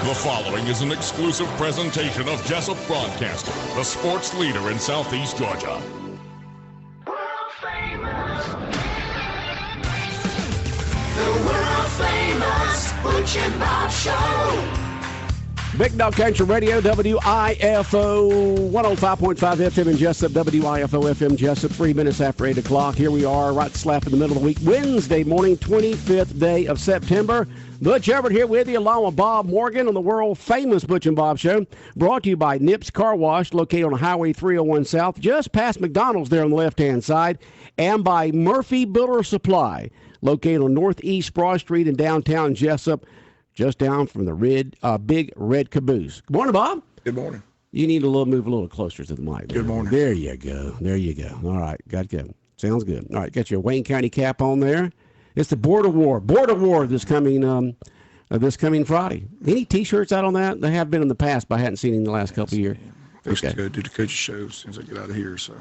The following is an exclusive presentation of Jesup Broadcasting, the sports leader in Southeast Georgia. World famous. The world famous Butch and Bob Show. Big Dog Country Radio, WIFO 105.5 FM in Jesup, WIFO FM Jesup, 3 minutes after 8 o'clock. Here we are, right slap in the middle of the week, Wednesday morning, 25th day of September. Butch Everett here with you, along with Bob Morgan on the world-famous Butch and Bob Show, brought to you by Nips Car Wash, located on Highway 301 South, just past McDonald's there on the left-hand side, and by Murphy Builder Supply, located on Northeast Broad Street in downtown Jesup, just down from the big red caboose. Good morning, Bob. Good morning. You need to move a little closer to the mic. Good morning. There you go. There you go. All right. Got good. Sounds good. All right. Got your Wayne County cap on there. It's the Border War this coming Friday. Any T-shirts out on that? They have been in the past, but I hadn't seen in the last couple of years. First to go do the coach's show as soon as I get out of here, so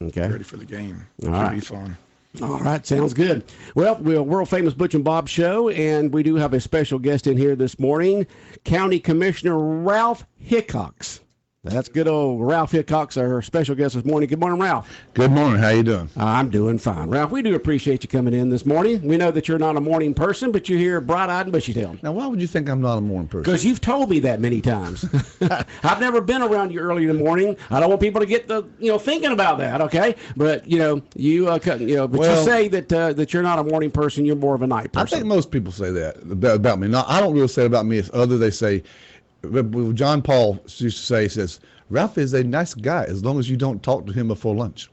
okay. Ready for the game. All right. It'll be fun. All right, sounds good. Well, we're world-famous Butch and Bob Show, and we do have a special guest in here this morning, County Commissioner Ralph Hickox. That's good old Ralph Hickox, our special guest this morning. Good morning, Ralph. Good morning. How you doing? I'm doing fine. Ralph, we do appreciate you coming in this morning. We know that you're not a morning person, but you're here bright-eyed and bushy-tailed. Now, why would you think I'm not a morning person? Because you've told me that many times. I've never been around you early in the morning. I don't want people to get thinking about that, okay? But you say that you're not a morning person. You're more of a night person. I think most people say that about me. No, I don't really say it about me. It's other they say. John Paul used to say, he says, Ralph is a nice guy as long as you don't talk to him before lunch.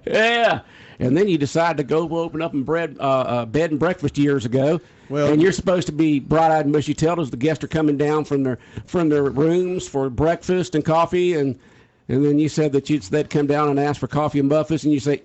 Yeah. And then you decide to go open up bed and breakfast years ago. Well, and you're supposed to be bright-eyed and bushy-tailed as the guests are coming down from their rooms for breakfast and coffee. And then you said that they'd come down and ask for coffee and muffins, and you say,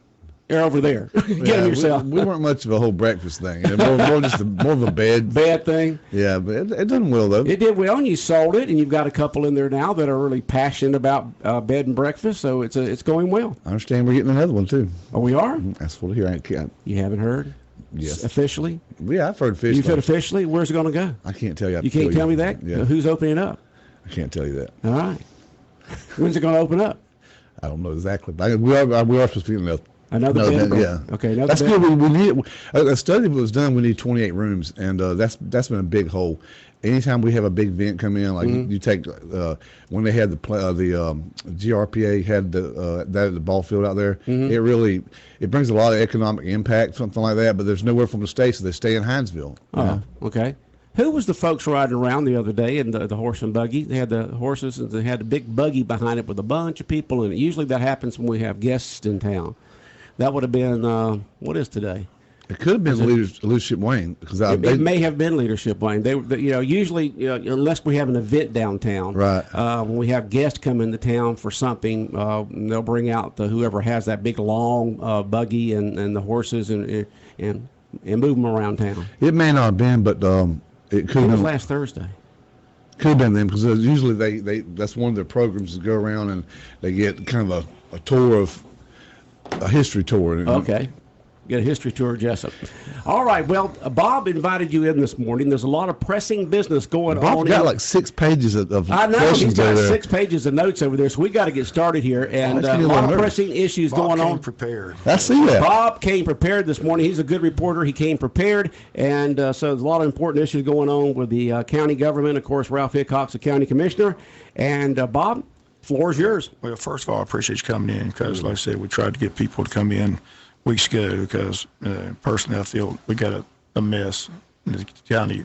they're over there. Get them yourself. We weren't much of a whole breakfast thing. More of a bed thing. Yeah, but it done well, though. It did well, and you sold it, and you've got a couple in there now that are really passionate about bed and breakfast, so it's going well. I understand we're getting another one, too. Oh, we are? That's what I hear. You haven't heard? Yes. Officially? Yeah, I've heard officially. You've heard officially? Where's it going to go? I can't tell you. You can't tell me that? Yeah. Who's opening up? I can't tell you that. All right. When's it going to open up? I don't know exactly. But we are supposed to be Another bed? Yeah. Okay, another that's bed. good. We need a study was done. We need 28 rooms, and that's been a big hole. Anytime we have a big event come in, like you take when they had the GRPA had the ball field out there, it brings a lot of economic impact, something like that. But there's nowhere from the state, so they stay in Hinesville. Oh, okay. Who was the folks riding around the other day in the horse and buggy? They had the horses, and they had a big buggy behind it with a bunch of people in it. Usually that happens when we have guests in town. That would have been, what is today? It could have been Leadership Wayne. Because it may have been Leadership Wayne. They usually, unless we have an event downtown, right? When we have guests come into town for something, they'll bring out whoever has that big long buggy and the horses and move them around town. It may not have been, but it could have been last Thursday. Could have been them, because usually they that's one of their programs to go around and they get kind of a tour of a history tour. Okay. Get a history tour of Jesup. All right. Well, Bob invited you in this morning. There's a lot of pressing business going on. Bob's got like 6 pages of I know. questions He's got there. 6 pages of notes over there, so we got to get started here. And a lot of pressing issues going on. Prepared. I see that. Bob came prepared this morning. He's a good reporter. He came prepared. And so there's a lot of important issues going on with the county government. Of course, Ralph Hickox, the county commissioner. And Bob, floor is yours. Well, first of all, I appreciate you coming in because, like I said, we tried to get people to come in weeks ago because personally I feel we got a mess in the county.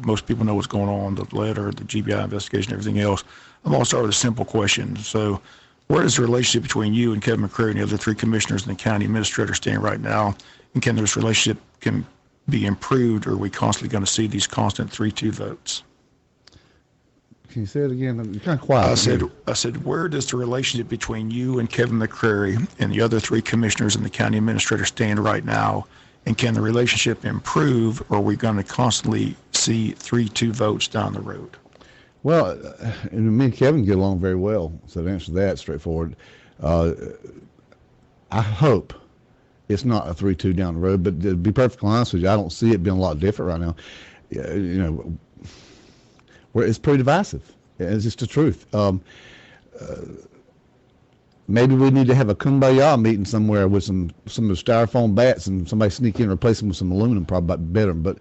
Most people know what's going on, the letter, the GBI investigation, everything else. I'm going to start with a simple question. So where does the relationship between you and Kevin McCrary and the other 3 commissioners and the county administrator stand right now? And can this relationship be improved, or are we constantly going to see these constant 3-2 votes? Can you say it again? You're kind of quiet. I said, where does the relationship between you and Kevin McCrary and the other 3 commissioners and the county administrator stand right now? And can the relationship improve, or are we going to constantly see 3-2 votes down the road? Well, and me and Kevin get along very well. So to answer that straightforward, I hope It's not a 3-2 down the road, but to be perfectly honest with you, I don't see it being a lot different right now. Where it's pretty divisive. It's just the truth. Maybe we need to have a kumbaya meeting somewhere with some of the styrofoam bats and somebody sneak in and replace them with some aluminum, probably better. But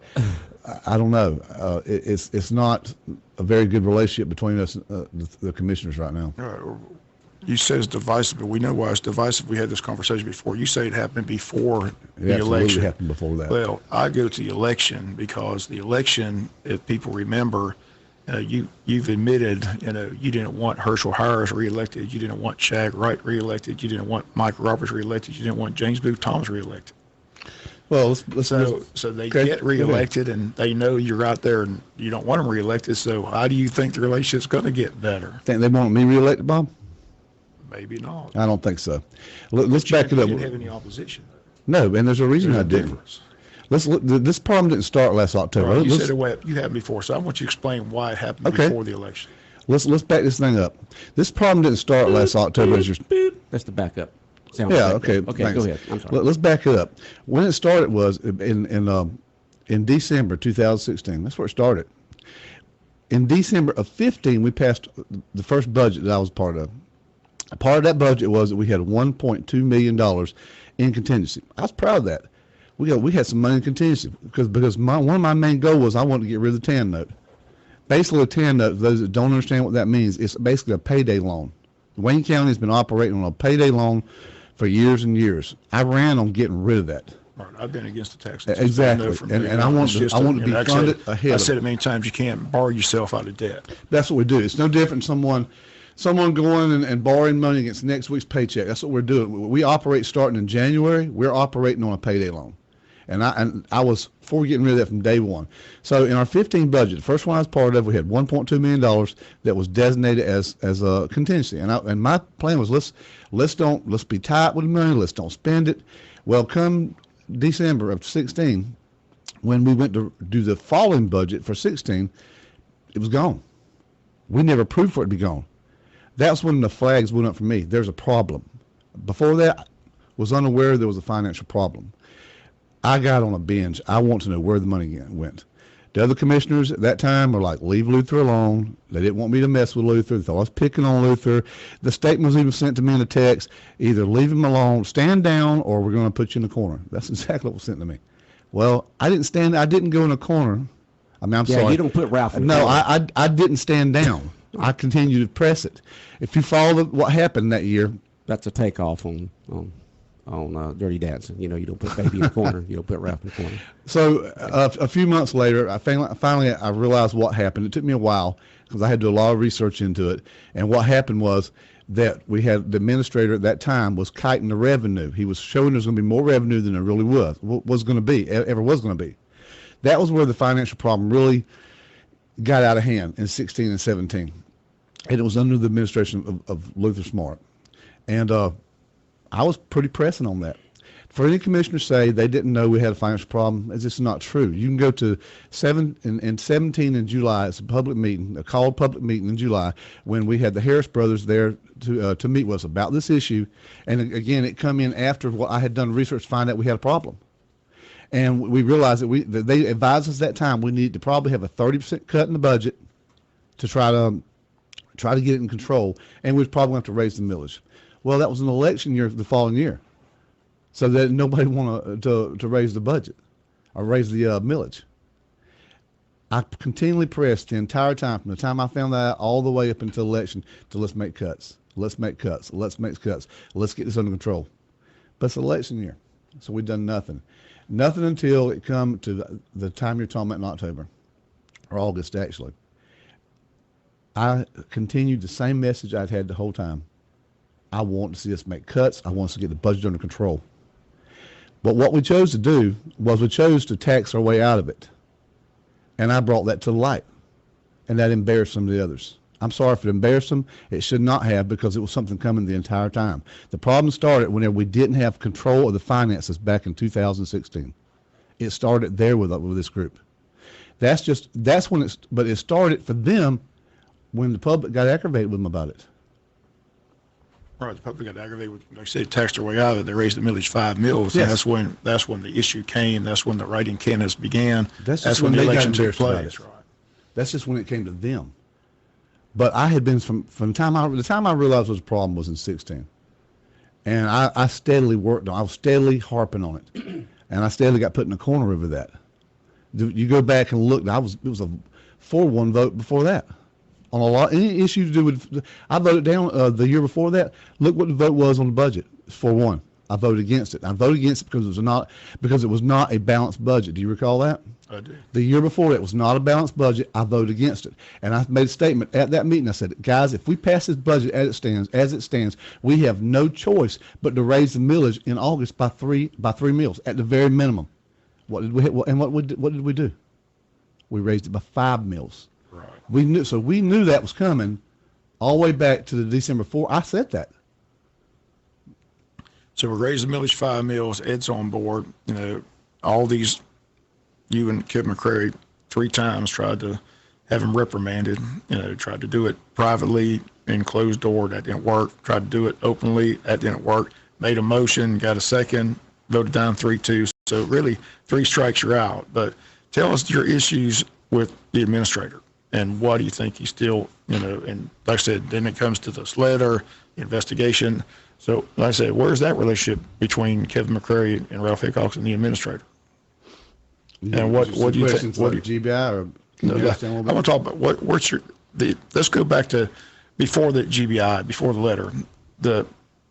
I don't know. It's not a very good relationship between us, the commissioners, right now. You said it's divisive, but we know why it's divisive. We had this conversation before. You say it happened before the election. It happened before that. Well, I go to the election because the election, if people remember, you've admitted, you didn't want Herschel Harris reelected. You didn't want Shag Wright reelected. You didn't want Mike Roberts reelected. You didn't want James Booth Thomas reelected. Well, so they get reelected, and they know you're out there, and you don't want them reelected. So how do you think the relationship's going to get better? Think they want me reelected, Bob? Maybe not. I don't think so. Let's back it up. You didn't have any opposition. No, and there's a reason I didn't. This problem didn't start last October. Right, you said you had before, so I want you to explain why it happened before the election. Let's back this thing up. This problem didn't start last October. That's the backup. Okay. Okay, go ahead. I'm sorry. Let's back it up. When it started was in December 2016. That's where it started. In December of 15, we passed the first budget that I was part of. A part of that budget was that we had $1.2 million in contingency. I was proud of that. We had some money in contingency because one of my main goals was I wanted to get rid of the TAN note. Basically, a TAN note, for those that don't understand what that means, it's basically a payday loan. Wayne County has been operating on a payday loan for years and years. I ran on getting rid of that. Right, I've been against the tax. Exactly, and I want to be funded ahead. I said it many times. You can't borrow yourself out of debt. That's what we do. It's no different than someone going and borrowing money against next week's paycheck. That's what we're doing. We operate starting in January. We're operating on a payday loan, and I was for getting rid of that from day one. So in our 15 budget, the first one I was part of, we had $1.2 million that was designated as a contingency, and my plan was let's be tight with the money. Let's don't spend it. Well, come December of 16, when we went to do the following budget for 16, it was gone. We never approved for it to be gone. That's when the flags went up for me. There's a problem. Before that, I was unaware there was a financial problem. I got on a binge. I want to know where the money went. The other commissioners at that time were like, leave Luther alone. They didn't want me to mess with Luther. They thought I was picking on Luther. The statement was even sent to me in a text, either leave him alone, stand down, or we're going to put you in the corner. That's exactly what was sent to me. Well, I didn't go in the corner. I mean, I'm sorry. You don't put Ralph in the corner. No, I didn't stand down. I continued to press it. If you follow what happened that year. That's a takeoff on Dirty Dancing. You don't put Baby in the corner. You don't put Ralph in the corner. So a few months later, I finally realized what happened. It took me a while because I had to do a lot of research into it. And what happened was that we had the administrator at that time was kiting the revenue. He was showing there's going to be more revenue than there really was going to be, ever was going to be. That was where the financial problem really got out of hand in 16 and 17. And it was under the administration of Luther Smart. And I was pretty pressing on that. For any commissioner to say they didn't know we had a financial problem, it's just not true. You can go to 17 in July. It's a public meeting, a called public meeting in July, when we had the Harris brothers there to meet with us about this issue. And again, it come in after what I had done research to find out we had a problem. And we realized that they advised us that time we needed to probably have a 30% cut in the budget to try to get it in control, and we'd probably have to raise the millage. Well, that was an election year the following year, so that nobody wanted to raise the budget or raise the millage. I continually pressed the entire time, from the time I found that out all the way up until election, to let's make cuts, let's make cuts, let's make cuts, let's get this under control. But it's election year, so we've done nothing. Nothing until it come to the time you're talking about in October, or August actually. I continued the same message I'd had the whole time. I want to see us make cuts. I want us to get the budget under control. But what we chose to do was we chose to tax our way out of it. And I brought that to light. And that embarrassed some of the others. I'm sorry if it embarrassed them. It should not have, because it was something coming the entire time. The problem started whenever we didn't have control of the finances back in 2016. It started there with this group. That's when it started for them when the public got aggravated with them about it. Right, the public got aggravated with, like I said, taxed their way out of it. They raised the millage 5 mils. Yes. And that's when the issue came. That's when the writing canvas began. That's when the they got election took embarrassed about place. it. Right. That's just when it came to them. But I had been from the time I realized what the problem was in 16, and I steadily worked on. I was steadily harping on it, and I steadily got put in a corner over that. You go back and look. It was a 4-1 vote before that. On a lot, any issue to do with, I voted down the year before that. Look what the vote was on the budget. It's 4-1. I voted against it. I voted against it because it was not a balanced budget. Do you recall that? I do. The year before it was not a balanced budget. I voted against it, and I made a statement at that meeting. I said, guys, if we pass this budget as it stands, we have no choice but to raise the millage in August by three mills at the very minimum. What did we do? We raised it by 5 mills. Right. We knew that was coming all the way back to the December 4. I said that. So we raised the millage 5 mils. Ed's on board. All these, you and Kevin McCrary 3 times tried to have him reprimanded. Tried to do it privately in closed door. That didn't work. Tried to do it openly. That didn't work. Made a motion, got a second, voted down 3-2. So really 3 strikes, you're out. But tell us your issues with the administrator. And why do you think he's still, and like I said, then it comes to this letter, investigation. So, like I said, where's that relationship between Kevin McCrary and Ralph Hickox and the administrator? And what do you think? What GBI or I want to talk about let's go back to before the GBI, before the letter.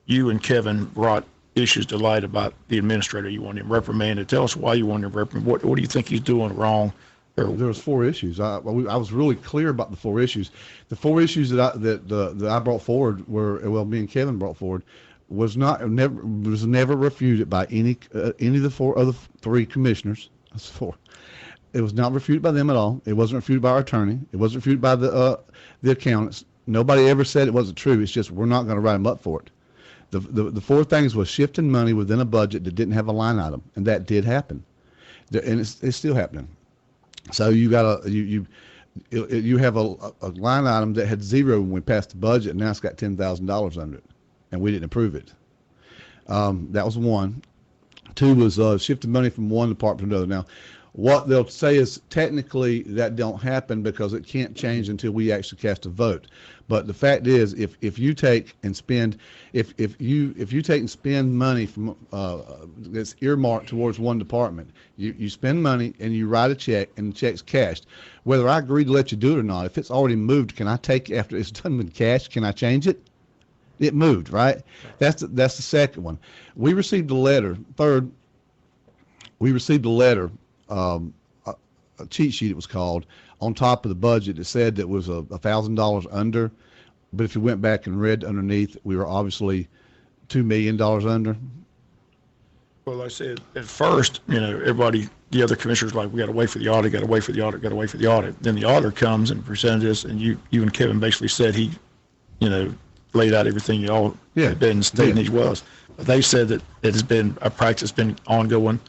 You and Kevin brought issues to light about the administrator. You want him reprimanded. Tell us why you want him reprimanded. What do you think he's doing wrong? There was 4 issues. I was really clear about the 4 issues. The 4 issues that I brought forward me and Kevin brought forward was never refuted by any of the 4 other 3 commissioners. That's 4. It was not refuted by them at all. It wasn't refuted by our attorney. It wasn't refuted by the accountants. Nobody ever said it wasn't true. It's just we're not going to write them up for it. The 4 things was shifting money within a budget that didn't have a line item, and that did happen, and it's still happening. So you got you have a line item that had 0 when we passed the budget, and now it's got $10,000 under it, and we didn't approve it. That was 1. 2 was shifting money from one department to another. Now, what they'll say is technically that don't happen because it can't change until we actually cast a vote. But the fact is, if you take and spend money from that's earmarked towards one department, you spend money and you write a check and the check's cashed. Whether I agree to let you do it or not, if it's already moved, can I take after it's done with cash? Can I change it? It moved, right? That's the second one. We received a letter. Third, we received a letter. A cheat sheet, it was called, on top of the budget. It said that was $1,000 under, but if you went back and read underneath, we were obviously $2 million under. Well, like I said, at first, everybody, the other commissioners, like, we got to wait for the audit, got to wait for the audit, got to wait for the audit. Then the auditor comes and presented this, and you and Kevin basically said he, laid out everything you all had been stating he was. But they said that it has been a practice, been ongoing.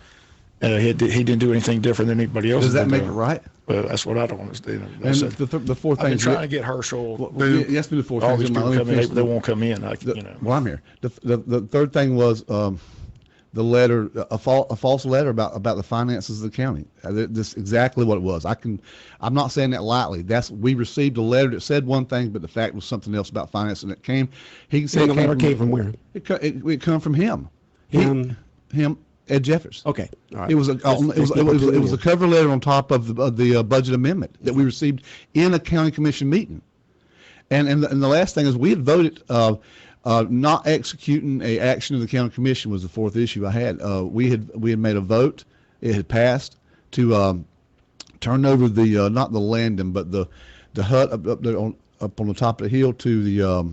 He didn't do anything different than anybody else. Does that make it right? Well, that's what I don't understand. And the 4 things. I've been trying to get Herschel. Yes, the 4 all things. these people come in, they won't come in. Well, I'm here. The third thing was the letter, a false letter about the finances of the county. This exactly what it was. I'm not saying that lightly. We received a letter that said one thing, but the fact was something else about finance, and it came. He said the letter came from where? It come from him. Him. Ed Jeffers. Okay, all right. It was a cover letter on top of the budget amendment that we received in a county commission meeting, and the last thing is we had voted not executing a action of the county commission was the 4th issue I had. We had made a vote. It had passed to turn over the not the landing but the hut up there on the top of the hill to the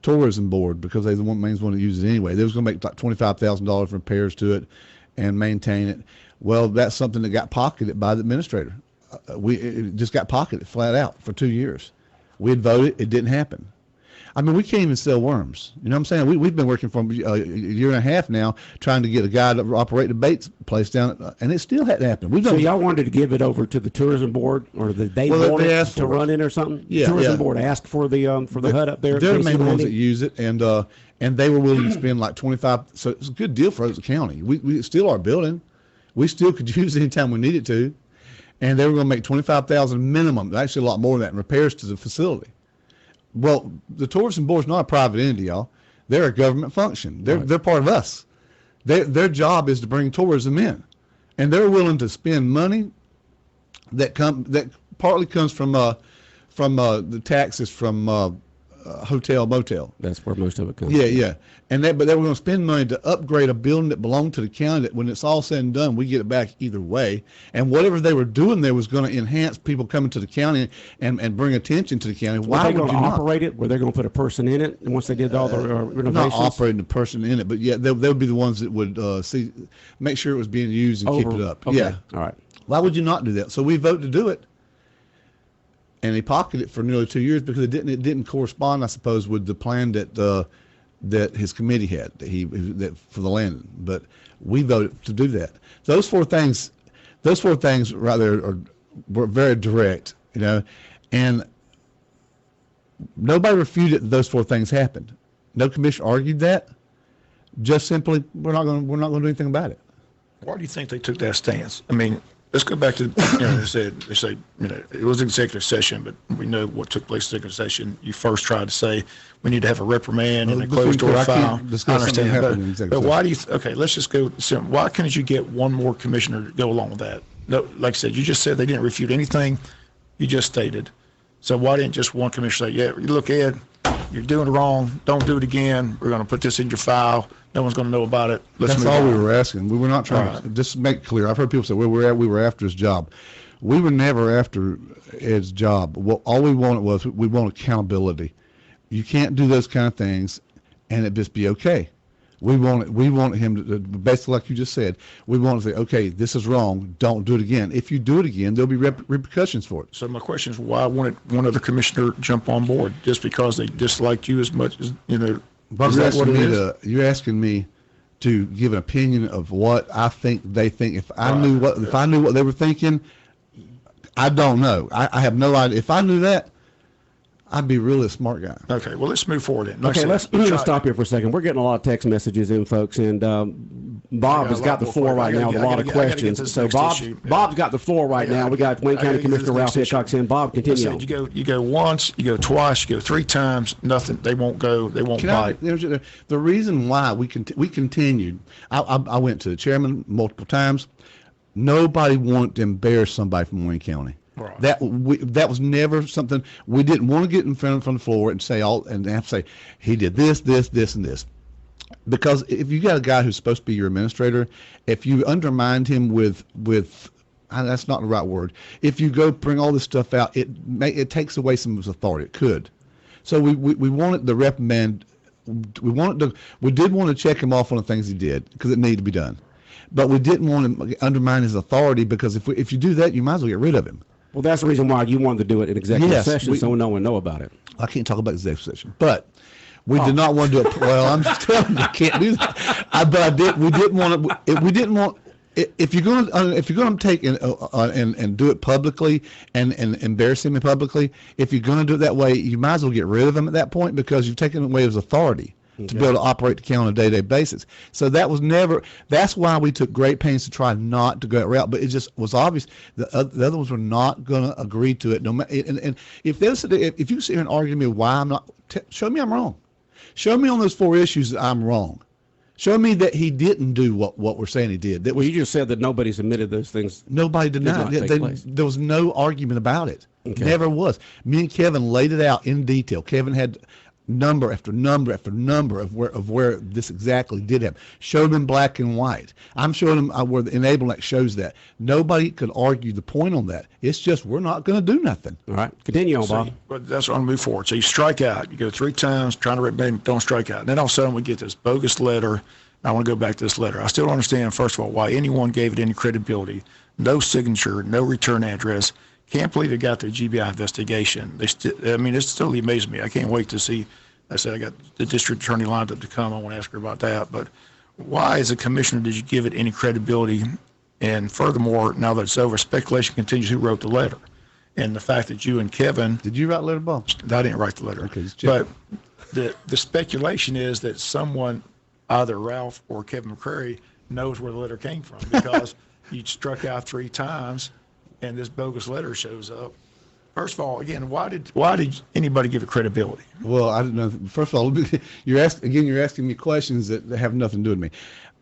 tourism board, because they're the main one that uses it anyway. They was going to make like $25,000 repairs to it and maintain it. Well, that's something that got pocketed by the administrator. It just got pocketed flat out for 2 years. We had voted, it didn't happen. I mean, we can't even sell worms. You know what I'm saying? We've been working for a year and a half now trying to get a guy to operate the bait place down, and it still hadn't happened. So y'all wanted to give it over to the tourism board, or they wanted to run it or something? Yeah, tourism board asked for the hut up there. They're the main ones that use it, and they were willing to spend like 25. So it's a good deal for Oaks County. We still are building. We still could use it anytime we needed to, and they were going to make $25,000 minimum. Actually, a lot more than that in repairs to the facility. Well, the tourism board is not a private entity, y'all. They're a government function. They're part of us. Their job is to bring tourism in, and they're willing to spend money that partly comes from the taxes from hotel motel. That's where most of it comes. Yeah. But they were going to spend money to upgrade a building that belonged to the county. That when it's all said and done, we get it back either way. And whatever they were doing there was going to enhance people coming to the county and bring attention to the county. Why were they would going you to operate it? Were they going to put a person in it? And once they did all the renovations, not operating the person in it, but yeah, they would be the ones that would make sure it was being used and keep it up. Okay. Yeah. All right. Why would you not do that? So we voted to do it. And he pocketed it for nearly 2 years because it didn't correspond, I suppose, with the plan that his committee had that for the landing. But we voted to do that. Those four things right there were very direct, and nobody refuted that those four things happened. No commissioner argued that. Just simply, we're not going to do anything about it. Why do you think they took that stance? I mean, let's go back to, they said, it was executive session, but we know what took place in executive session. You first tried to say we need to have a reprimand and a closed door file. I understand. But why do you, okay, let's just go, why couldn't you get one more commissioner to go along with that? No, like I said, you just said they didn't refute anything you just stated. So why didn't just one commissioner say, yeah, look, Ed, you're doing it wrong. Don't do it again. We're going to put this in your file. No one's going to know about it. That's all we were asking. We were not trying to just make it clear. I've heard people say, well, we were after his job. We were never after Ed's job. Well, all we wanted was we want accountability. You can't do those kind of things and it just be okay. We wanted him to, basically like you just said, we want to say, okay, this is wrong. Don't do it again. If you do it again, there'll be repercussions for it. So my question is, why wouldn't one other commissioner jump on board just because they disliked you as much as, Bob, you're asking me to give an opinion of what I think they think. If I knew what they were thinking, I don't know. I have no idea. If I knew that, I'd be really a smart guy. Okay, well, let's move forward then. Okay, let's stop here for a second. We're getting a lot of text messages in, folks, and Bob has got the floor right now with a lot of questions. So Bob's got the floor right now. We got Wayne County Commissioner Ralph Hitchcock in. Bob, continue. You go once, you go twice, you go 3 times, nothing. They won't go. They won't bite. The reason why we continued, I went to the chairman multiple times. Nobody wanted to embarrass somebody from Wayne County. Right. That was never something we didn't want to get in front of the floor and say and have to say he did this, and this. Because if you got a guy who's supposed to be your administrator, if you undermined him with that's not the right word. If you go bring all this stuff out, it takes away some of his authority. It could. So we wanted the reprimand. We did want to check him off on the things he did because it needed to be done, but we didn't want to undermine his authority because if you do that, you might as well get rid of him. Well, that's the reason why you wanted to do it in executive session, so no one know about it. I can't talk about executive session, but we did not want to do it. Well, I'm just telling you, I can't do that. But we didn't want to. We didn't want. If you're going to take and do it publicly and embarrass him publicly, if you're going to do it that way, you might as well get rid of him at that point because you've taken away his authority. To be able to operate the county on a day-to-day basis. So that's why we took great pains to try not to go that route, but it just was obvious the other ones were not going to agree to it. No matter, and if you sit here and argue to me why I'm not, show me I'm wrong. Show me on those 4 issues that I'm wrong. Show me that he didn't do what we're saying he did. Well, you just said that nobody's admitted those things. Nobody denied it. There was no argument about it. Okay. Never was. Me and Kevin laid it out in detail. Kevin had number after number after number of where this exactly did happen. Showed them in black and white. I'm showing them where the Enable Act shows that. Nobody could argue the point on that. It's just we're not going to do nothing. All right, continue on, Bob. But that's what I'm move forward. So you strike out. You go 3 times trying to recommend, don't strike out. And then all of a sudden we get this bogus letter. I want to go back to this letter. I still don't understand, first of all, why anyone gave it any credibility. No signature, no return address. Can't believe they got their GBI investigation. It still amazes me. I can't wait to see I said I got the district attorney lined up to come. I want to ask her about that. But why, as a commissioner, did you give it any credibility? And furthermore, now that it's over, speculation continues who wrote the letter. And the fact that you and Kevin... Did you write the letter, Bob? I didn't write the letter. Okay, but the speculation is that someone, either Ralph or Kevin McCrary, knows where the letter came from because you struck out 3 times and this bogus letter shows up. First of all, again, why did anybody give it credibility? Well, I don't know. First of all, you're asking me questions that have nothing to do with me.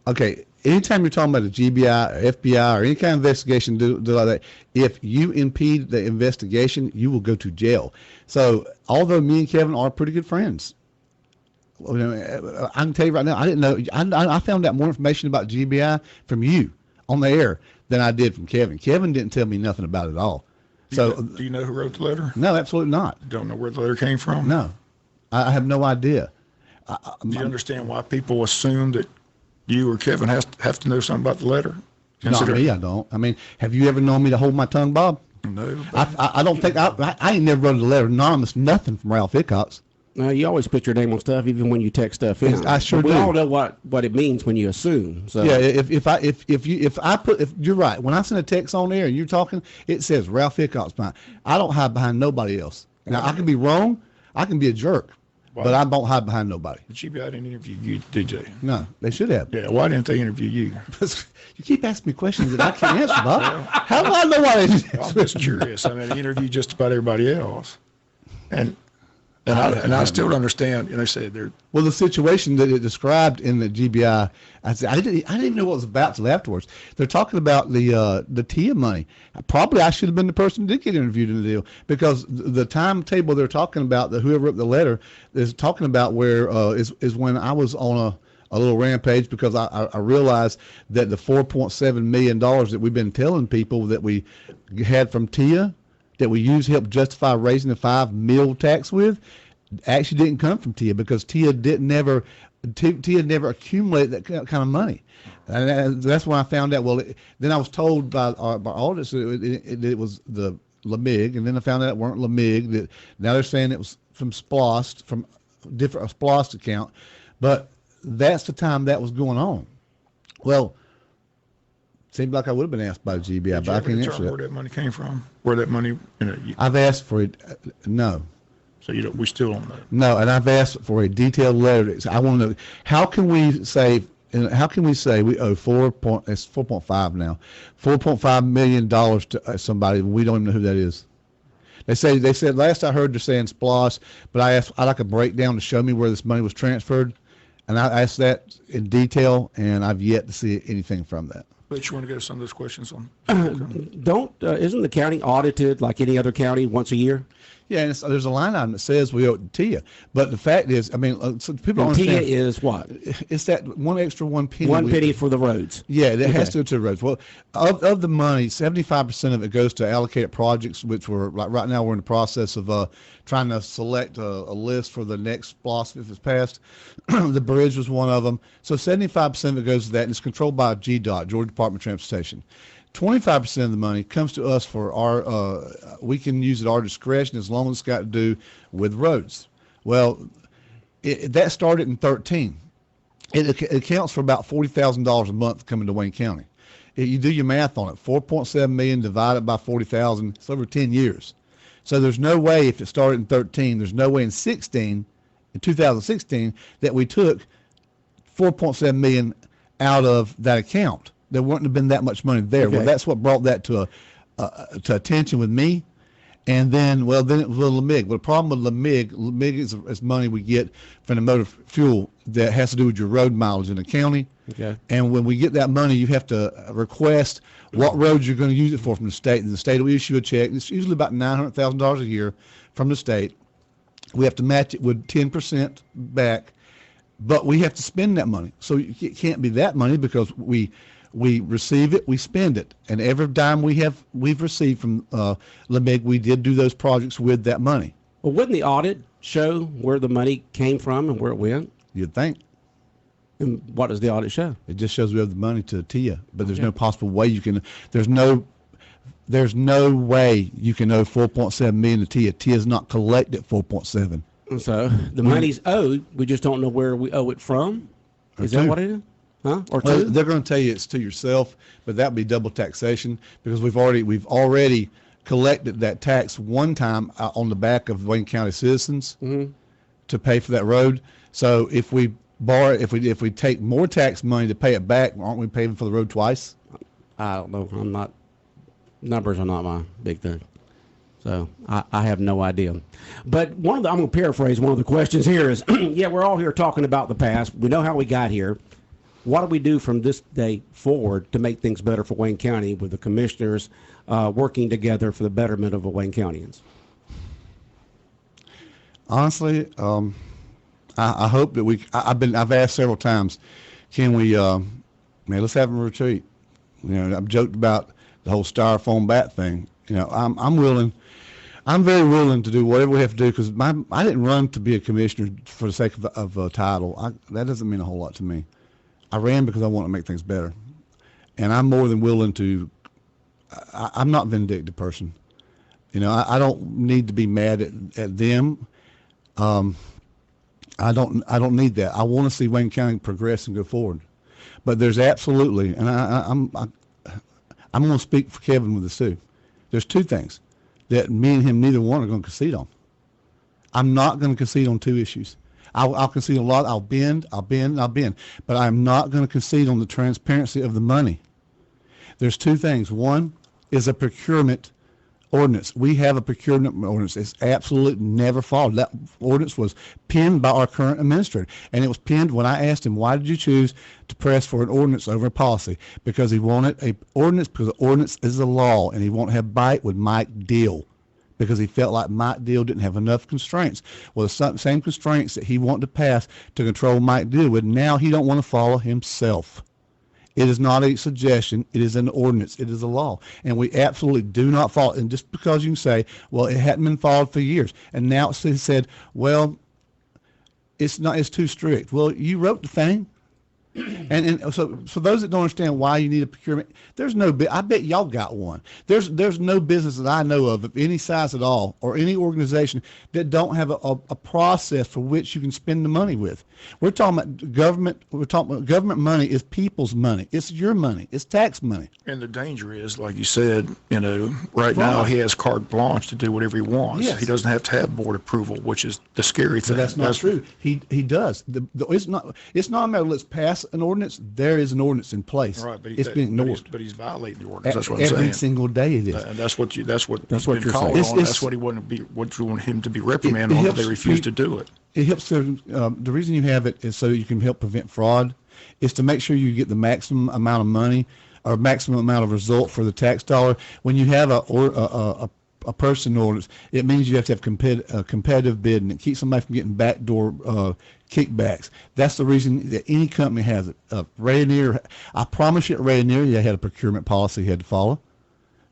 Okay, anytime you're talking about a GBI, or FBI, or any kind of investigation do like that, if you impede the investigation, you will go to jail. So, although me and Kevin are pretty good friends, I can tell you right now, I didn't know. I found out more information about GBI from you on the air than I did from Kevin. Kevin didn't tell me nothing about it at all. So, do you know who wrote the letter? No, absolutely not. Don't know where the letter came from? No, I have no idea. Do you understand why people assume that you or Kevin have to know something about the letter? Not me, I don't. I mean, have you ever known me to hold my tongue, Bob? No. I don't think I ain't never wrote a letter anonymous, nothing from Ralph Hickox. You always put your name on stuff, even when you text stuff in. I sure do. We all know what it means when you assume. So yeah, if you're right, when I send a text on there and you're talking, it says Ralph Hickox behind. I don't hide behind nobody else. Now I can be wrong, I can be a jerk, but I don't hide behind nobody. The GBI didn't interview you, did they? No, they should have. Yeah, why didn't they interview you? You keep asking me questions that I can't answer, Bob. How do I know why they didn't answer? I'm just curious. I mean, they interviewed just about everybody else, and I still don't understand. And I say they're well, the situation that it described in the GBI. I didn't even know what it was about till afterwards. They're talking about the TIA money. Probably I should have been the person that did get interviewed in the deal because the timetable they're talking about, whoever wrote the letter is talking about where is when I was on a little rampage because I realized that the $4.7 million that we've been telling people that we had from TIA that we used to help justify raising the $5 million tax with actually didn't come from TIA because TIA never accumulated that kind of money. And that's when I found out. Well, then I was told by auditors that it was the LMIG, and then I found out it weren't LMIG. That now they're saying it was from SPLOST, from different SPLOST account. But that's the time that was going on. Well, seemed like I would have been asked by the GBI, but I can't answer that. Where that money came from? Where that money? I've asked for it. No. So we still don't know. No, and I've asked for a detailed letter. I want to know how can we say we owe $4.5 now, $4.5 million to somebody we don't even know who that is. They said last I heard they're saying SPLOST, but I'd like a breakdown to show me where this money was transferred, and I asked that in detail, and I've yet to see anything from that. But you want to go to some of those questions on? Isn't the county audited like any other county once a year? Yeah, and there's a line item that says we owe it to TIA. But the fact is, I mean, so people don't understand. TIA is what? It's that one penny. 1 penny for the roads. Yeah, that has to go to the roads. Well, of the money, 75% of it goes to allocated projects, which we're like right now we're in the process of trying to select a list for the next SPLOST if it's passed. The bridge was one of them. So 75% of it goes to that, and it's controlled by GDOT, Georgia Department of Transportation. 25% of the money comes to us for our, we can use at our discretion as long as it's got to do with roads. Well, that started in 2013. It accounts for about $40,000 a month coming to Wayne County. You do your math on it, 4.7 million divided by 40,000, it's over 10 years. So there's no way if it started in 2013, there's no way in 2016, that we took 4.7 million out of that account. There wouldn't have been that much money there. Okay. Well, that's what brought that to attention with me. And then, then it was LMIG. Well, the problem with LMIG is money we get from the motor fuel that has to do with your road mileage in the county. Okay. And when we get that money, you have to request what roads you're going to use it for from the state. And the state will issue a check. It's usually about $900,000 a year from the state. We have to match it with 10% back, but we have to spend that money. So it can't be that money because we receive it, we spend it, and every dime we've received from LMIG, we did do those projects with that money. Well, wouldn't the audit show where the money came from and where it went? You'd think. And what does the audit show? It just shows we have the money to TIA, but there's no possible way you can. There's no way you can owe $4.7 million to TIA. TIA's not collected $4.7. So the money's owed. We just don't know where we owe it from. Is that what it is? Huh? Or Well, two? they're going to tell you it's to yourself, but that would be double taxation because we've already collected that tax one time on the back of Wayne County citizens to pay for that road. So if we borrow, if we take more tax money to pay it back, aren't we paying for the road twice? I don't know. Numbers are not my big thing. So I have no idea. But I'm going to paraphrase one of the questions here is, yeah, we're all here talking about the past. We know how we got here. What do we do from this day forward to make things better for Wayne County with the commissioners working together for the betterment of the Wayne Countyans? Honestly, I hope that I've asked several times, can we, let's have a retreat. I've joked about the whole styrofoam bat thing. I'm very willing to do whatever we have to do because I didn't run to be a commissioner for the sake of a title. That doesn't mean a whole lot to me. I ran because I want to make things better, and I'm more than willing to. I'm not a vindictive person. I don't need to be mad at them. I don't need that. I want to see Wayne County progress and go forward. But there's absolutely, and I'm going to speak for Kevin with this too. There's two things that me and him, neither one, are going to concede on. I'm not going to concede on two issues. I'll concede a lot. I'll bend. But I'm not going to concede on the transparency of the money. There's two things. One is a procurement ordinance. We have a procurement ordinance. It's absolutely never followed. That ordinance was penned by our current administrator. And it was penned when I asked him, why did you choose to press for an ordinance over a policy? Because he wanted an ordinance, because the ordinance is the law, and he won't have bite with Mike Deal, because he felt like Mike Deal didn't have enough constraints. Well, the same constraints that he wanted to pass to control Mike Deal with, now he don't want to follow himself. It is not a suggestion. It is an ordinance. It is a law. And we absolutely do not follow. And just because you can say, well, it hadn't been followed for years, and now it's said, well, it's too strict. Well, you wrote the thing. And so those that don't understand why you need a procurement, there's no. I bet y'all got one. There's no business that I know of any size at all, or any organization that don't have a process for which you can spend the money with. We're talking about government. We're talking about government money is people's money. It's your money. It's tax money. And the danger is, like you said, right now he has carte blanche to do whatever he wants. Yes. He doesn't have to have board approval, which is the scary thing. But that's not true. He does. It's not a matter of let's pass an ordinance. There is an ordinance in place. Right, but it's being ignored. But he's violating the ordinance. That's what I'm saying. Every single day it is. And that's what you're you're saying. saying. That's what he wanted to be. What you want him to be reprimanded on, but they refuse to do it. It helps. The reason you have it is so you can help prevent fraud. Is to make sure you get the maximum amount of money or maximum amount of result for the tax dollar. When you have a person ordinance, it means you have to have competitive bidding. It keeps somebody from getting backdoor kickbacks. That's the reason that any company has it. Rayonier, I promise you, at Rayonier, you had a procurement policy you had to follow.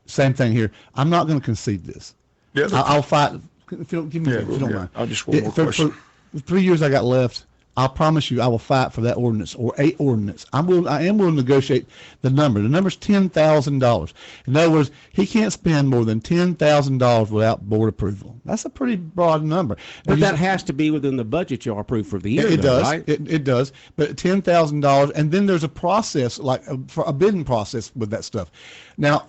Same thing here. I'm not going to concede this. Yeah, I'll fight. If you don't mind. I'll just one more question. For 3 years I got left. I promise you, I will fight for that ordinance or a ordinance. I am willing to negotiate the number. The number's $10,000. In other words, he can't spend more than $10,000 without board approval. That's a pretty broad number. But that has to be within the budget y'all approved for the year. It does. Right? It does. But $10,000, and then there's a process, like for a bidding process with that stuff. Now,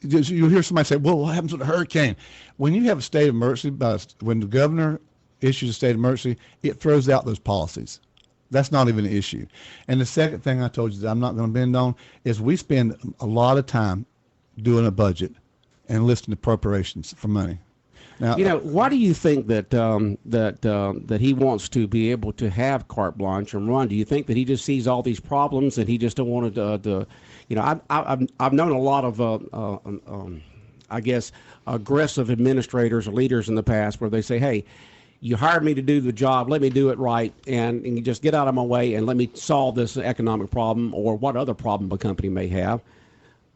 you'll hear somebody say, well, what happens with a hurricane? When you have a state of emergency, when the governor issues a state of emergency, it throws out those policies. That's not even an issue. And the second thing I told you that I'm not going to bend on is we spend a lot of time doing a budget and listing appropriations for money. Now, why do you think that that he wants to be able to have carte blanche and run? Do you think that he just sees all these problems and he just don't want to I've known a lot of I guess aggressive administrators or leaders in the past where they say, hey, you hired me to do the job, let me do it right, and you just get out of my way and let me solve this economic problem or what other problem a company may have.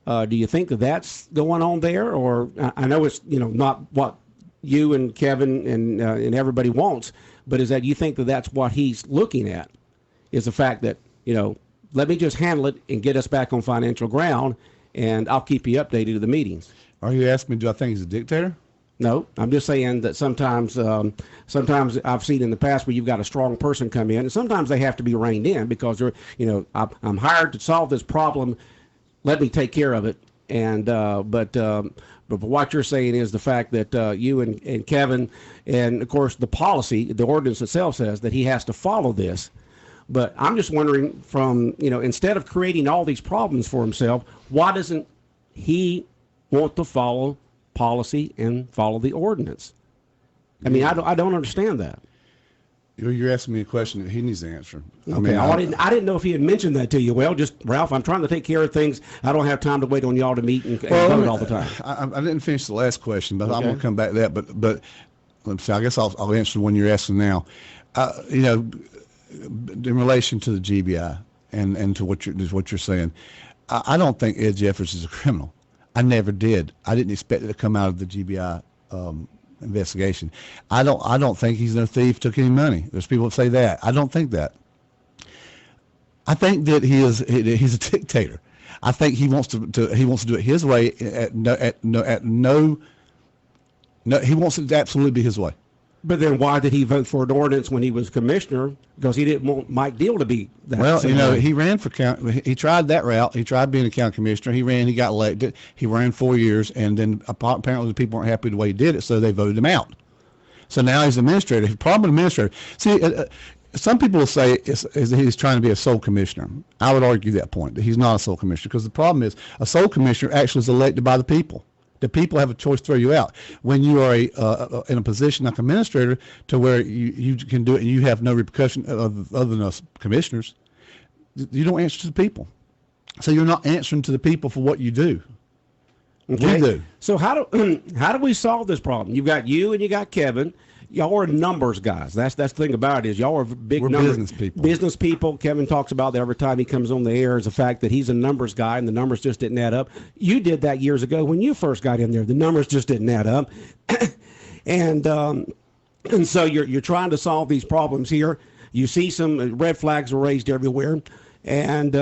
Do you think that that's going on there? Or I know it's not what you and Kevin and everybody wants, but is that you think that that's what he's looking at, is the fact that, let me just handle it and get us back on financial ground, and I'll keep you updated to the meetings. Are you asking me, do I think he's a dictator? No, I'm just saying that sometimes I've seen in the past where you've got a strong person come in, and sometimes they have to be reined in because they're, I'm hired to solve this problem. Let me take care of it. And but what you're saying is the fact that you and Kevin, and of course the policy, the ordinance itself says that he has to follow this. But I'm just wondering, from instead of creating all these problems for himself, why doesn't he want to follow policy and follow the ordinance? I mean, I don't understand that. You're asking me a question that he needs to answer. Okay, I didn't know if he had mentioned that to you. Well, just Ralph, I'm trying to take care of things. I don't have time to wait on y'all to meet and vote all the time. I didn't finish the last question, but I'm going to come back to that. But let's see, I guess I'll answer the one you're asking now. In relation to the GBI and to what you're saying, I don't think Ed Jeffers is a criminal. I never did. I didn't expect it to come out of the GBI investigation. I don't think he's no thief, took any money. There's people that say that. I don't think that. I think that he's a dictator. I think he wants to do it his way. He wants it to absolutely be his way. But then why did he vote for an ordinance when he was commissioner? Because he didn't want Mike Deal to be that. Well, he ran for county. He tried that route. He tried being a county commissioner. He ran. He got elected. He ran 4 years, and then apparently the people weren't happy with the way he did it, so they voted him out. So now he's administrator. His problem administrator. See, some people will say is that he's trying to be a sole commissioner. I would argue that point, that he's not a sole commissioner, because the problem is a sole commissioner actually is elected by the people. The people have a choice to throw you out. When you are in a position like administrator to where you can do it and you have no repercussion other than us commissioners, you don't answer to the people. So you're not answering to the people for what you do. Okay. We do. So how do we solve this problem? You've got you and you got Kevin. Y'all are numbers guys. That's the thing about it is y'all are We're numbers business people. Business people. Kevin talks about that every time he comes on the air, is the fact that he's a numbers guy and the numbers just didn't add up. You did that years ago when you first got in there. The numbers just didn't add up, and so you're trying to solve these problems here. You see some red flags are raised everywhere. And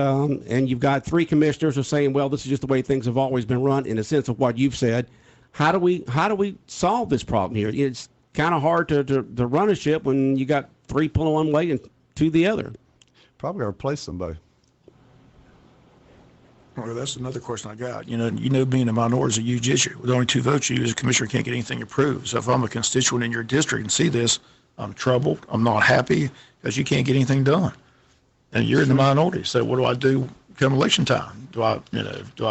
you've got three commissioners who are saying, well, this is just the way things have always been run, in a sense of what you've said. How do we solve this problem here? It's kind of hard to run a ship when you got three pulling one way and two the other. Probably got to replace somebody. Well, that's another question I got. Being a minority is a huge issue. With only 2 votes, you as a commissioner can't get anything approved. So if I'm a constituent in your district and see this, I'm troubled. I'm not happy because you can't get anything done. And you're in the minority. So what do I do come election time? Do I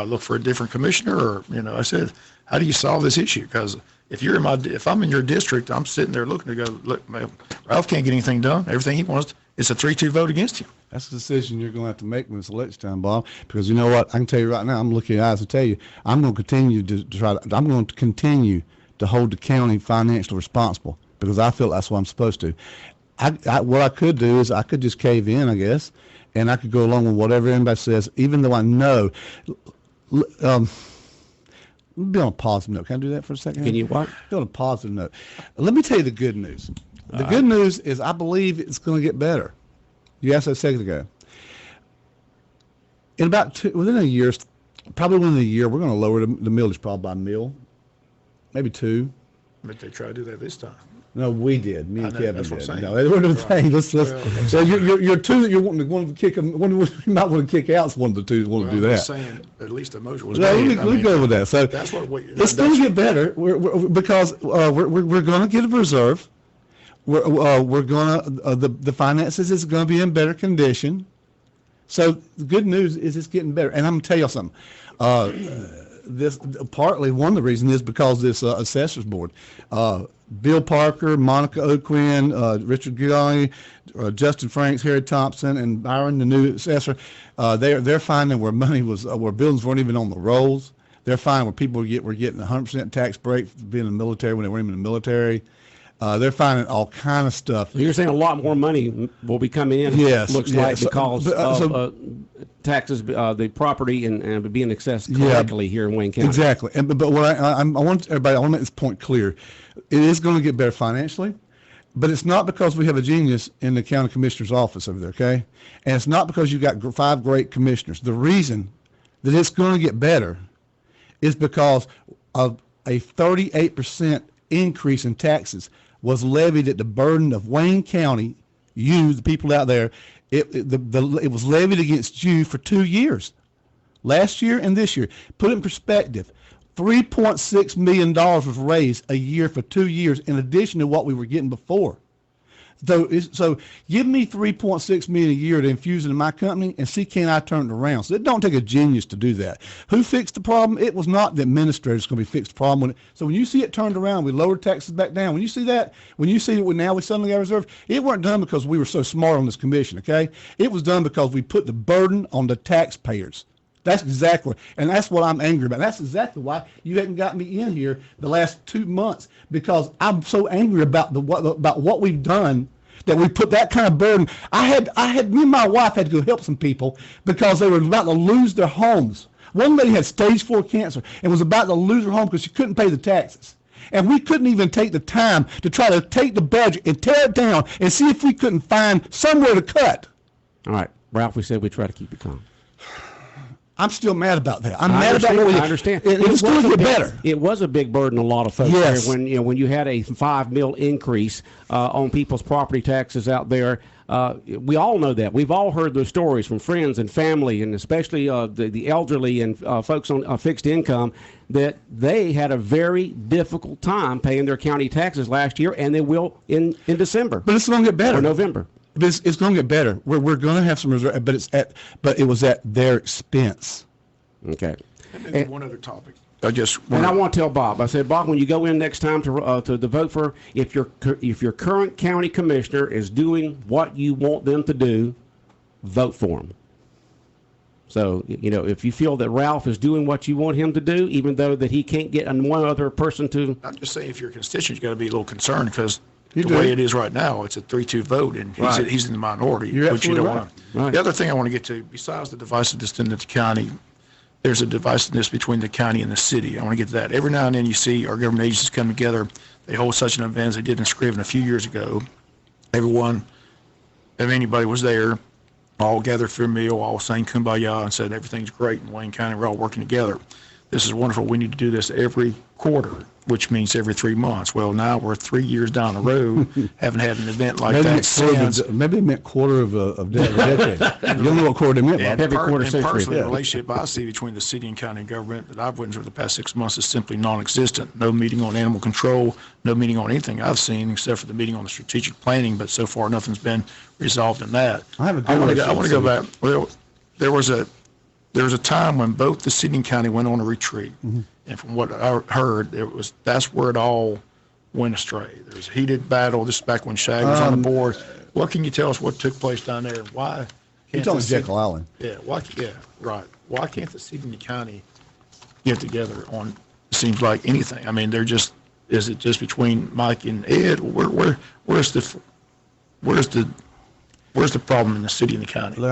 look for a different commissioner, or I said, how do you solve this issue? Because if I'm in your district, I'm sitting there looking to go, look, man, Ralph can't get anything done. Everything he wants, it's a 3-2 vote against him. That's the decision you're going to have to make when it's election time, Bob. Because you know what? I can tell you right now, I'm looking at your eyes to tell you, I'm going to continue to hold the county financially responsible, because I feel that's what I'm supposed to. What I could do is I could just cave in, I guess, and I could go along with whatever anybody says, even though I know. Let me be on a positive note. Can I do that for a second? Can you what? Be on a positive note. Let me tell you the good news. The good news is I believe it's going to get better. You asked that a second ago. Within a year, we're going to lower the millage probably by a mil, maybe 2. But they try to do that this time. No, we did. Me and Kevin that's did. what I'm saying. No, they were the thing. So you're 2 that you're wanting to kick them. You might want to kick out one of the 2 that want to do that. I'm saying at least the motion was made. Let me go with that. So that's what it's going to get better. Because we're going to get a reserve. We're going to the finances is going to be in better condition. So the good news is it's getting better. And I'm going to tell you something. This partly one of the reasons is because this assessors board. Bill Parker, Monica O'Quinn, Richard Giuliani, Justin Franks, Harry Thompson, and Byron, the new assessor, they're finding where money was, where buildings weren't even on the rolls. They're finding where people were getting 100% tax break for being in the military when they weren't even in the military. They're finding all kind of stuff. So you're saying a lot more money will be coming in. Yes, looks like because of taxes, the property, and being assessed correctly here in Wayne County. Exactly. But what I want everybody, I want to make this point clear. It is going to get better financially, but it's not because we have a genius in the county commissioner's office over there, okay? And it's not because you've got 5 great commissioners. The reason that it's going to get better is because of a 38% increase in taxes was levied at the burden of Wayne County, you, the people out there. It was levied against you for 2 years, last year and this year. Put it in perspective. $3.6 million was raised a year for 2 years in addition to what we were getting before. So give me $3.6 million a year to infuse into my company and see can I turn it around. So it don't take a genius to do that. Who fixed the problem? It was not the administrators going to be fixed the problem. So when you see it turned around, we lowered taxes back down. When you see that, now we suddenly got reserve, it weren't done because we were so smart on this commission, okay? It was done because we put the burden on the taxpayers. That's exactly, and that's what I'm angry about. That's exactly why you haven't got me in here the last 2 months, because I'm so angry about what we've done, that we put that kind of burden. Me and my wife had to go help some people because they were about to lose their homes. One lady had stage 4 cancer and was about to lose her home because she couldn't pay the taxes. And we couldn't even take the time to try to take the budget and tear it down and see if we couldn't find somewhere to cut. All right, Ralph, we said we try to keep it calm. I'm still mad about that. I'm mad about what we did. I understand. It was going to get better. It was a big burden on a lot of folks. Yes. When you had a $5 million increase on people's property taxes out there. We all know that. We've all heard those stories from friends and family, and especially the elderly and folks on fixed income, that they had a very difficult time paying their county taxes last year, and they will in December. But it's going to get better. Or November. It's going to get better. We're going to have some reserve, but it was at their expense. Okay. And one other topic. I want to tell Bob. I said, Bob, when you go in next time to vote for, if your current county commissioner is doing what you want them to do, vote for him. So if you feel that Ralph is doing what you want him to do, even though that he can't get one other person to. I'm just saying, if you're a constituent, you got to be a little concerned because. Way it is right now, it's a 3-2 vote, and he's in the minority, which you don't want. Right. The other thing I want to get to, besides the divisiveness in the county, there's a divisiveness between the county and the city. I want to get to that. Every now and then you see our government agencies come together. They hold such an event as they did in Scriven a few years ago. Everyone, if anybody was there, all gathered for a meal, all sang Kumbaya and said everything's great in Wayne County. We're all working together. This is wonderful. We need to do this every quarter, which means every 3 months. Well, now we're 3 years down the road, haven't had an event like that since. Maybe they meant quarter of a decade. You don't know what quarter they meant. Personally, the relationship I see between the city and county government that I've witnessed over the past 6 months is simply non-existent. No meeting on animal control, no meeting on anything I've seen except for the meeting on the strategic planning, but so far nothing's been resolved in that. I want to go back. Well, there was a time when both the city and county went on a retreat. Mm-hmm. And from what I heard, that's where it all went astray. There was a heated battle. This is back when Shag was on the board. What can you tell us what took place down there? Why? You're talking Jekyll Island. Yeah. Right. Why can't the city and the county get together on? Seems like anything. I mean, is it just between Mike and Ed? Where's the problem in the city and the county? Look,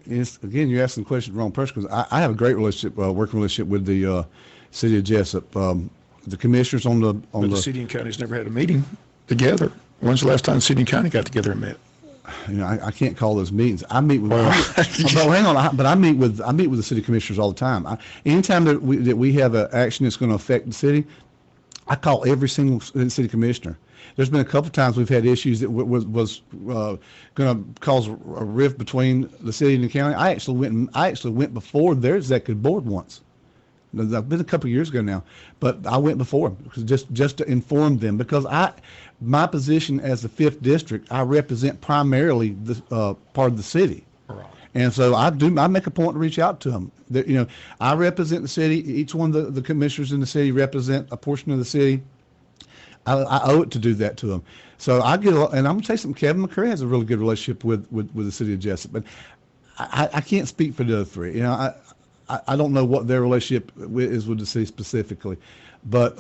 again, you're asking the question to the wrong person, because I have a great relationship, working relationship with the city of Jesup. The commissioners on the city and county's never had a meeting together. When's the last time the city and county got together and met? I can't call those meetings. I meet with. I meet with the city commissioners all the time. Anytime that we have an action that's going to affect the city, I call every single city commissioner. There's been a couple of times we've had issues that was going to cause a rift between the city and the county. I actually went before their executive board once. I've been a couple of years ago now, but I went before them just to inform them, because my position as the 5th district, I represent primarily the part of the city. Right. And so I make a point to reach out to them. I represent the city. Each one of the commissioners in the city represent a portion of the city. I owe it to do that to them. So and I'm going to tell you something, Kevin McCurry has a really good relationship with the city of Jesup, but I can't speak for the other three. I don't know what their relationship is with the city specifically, but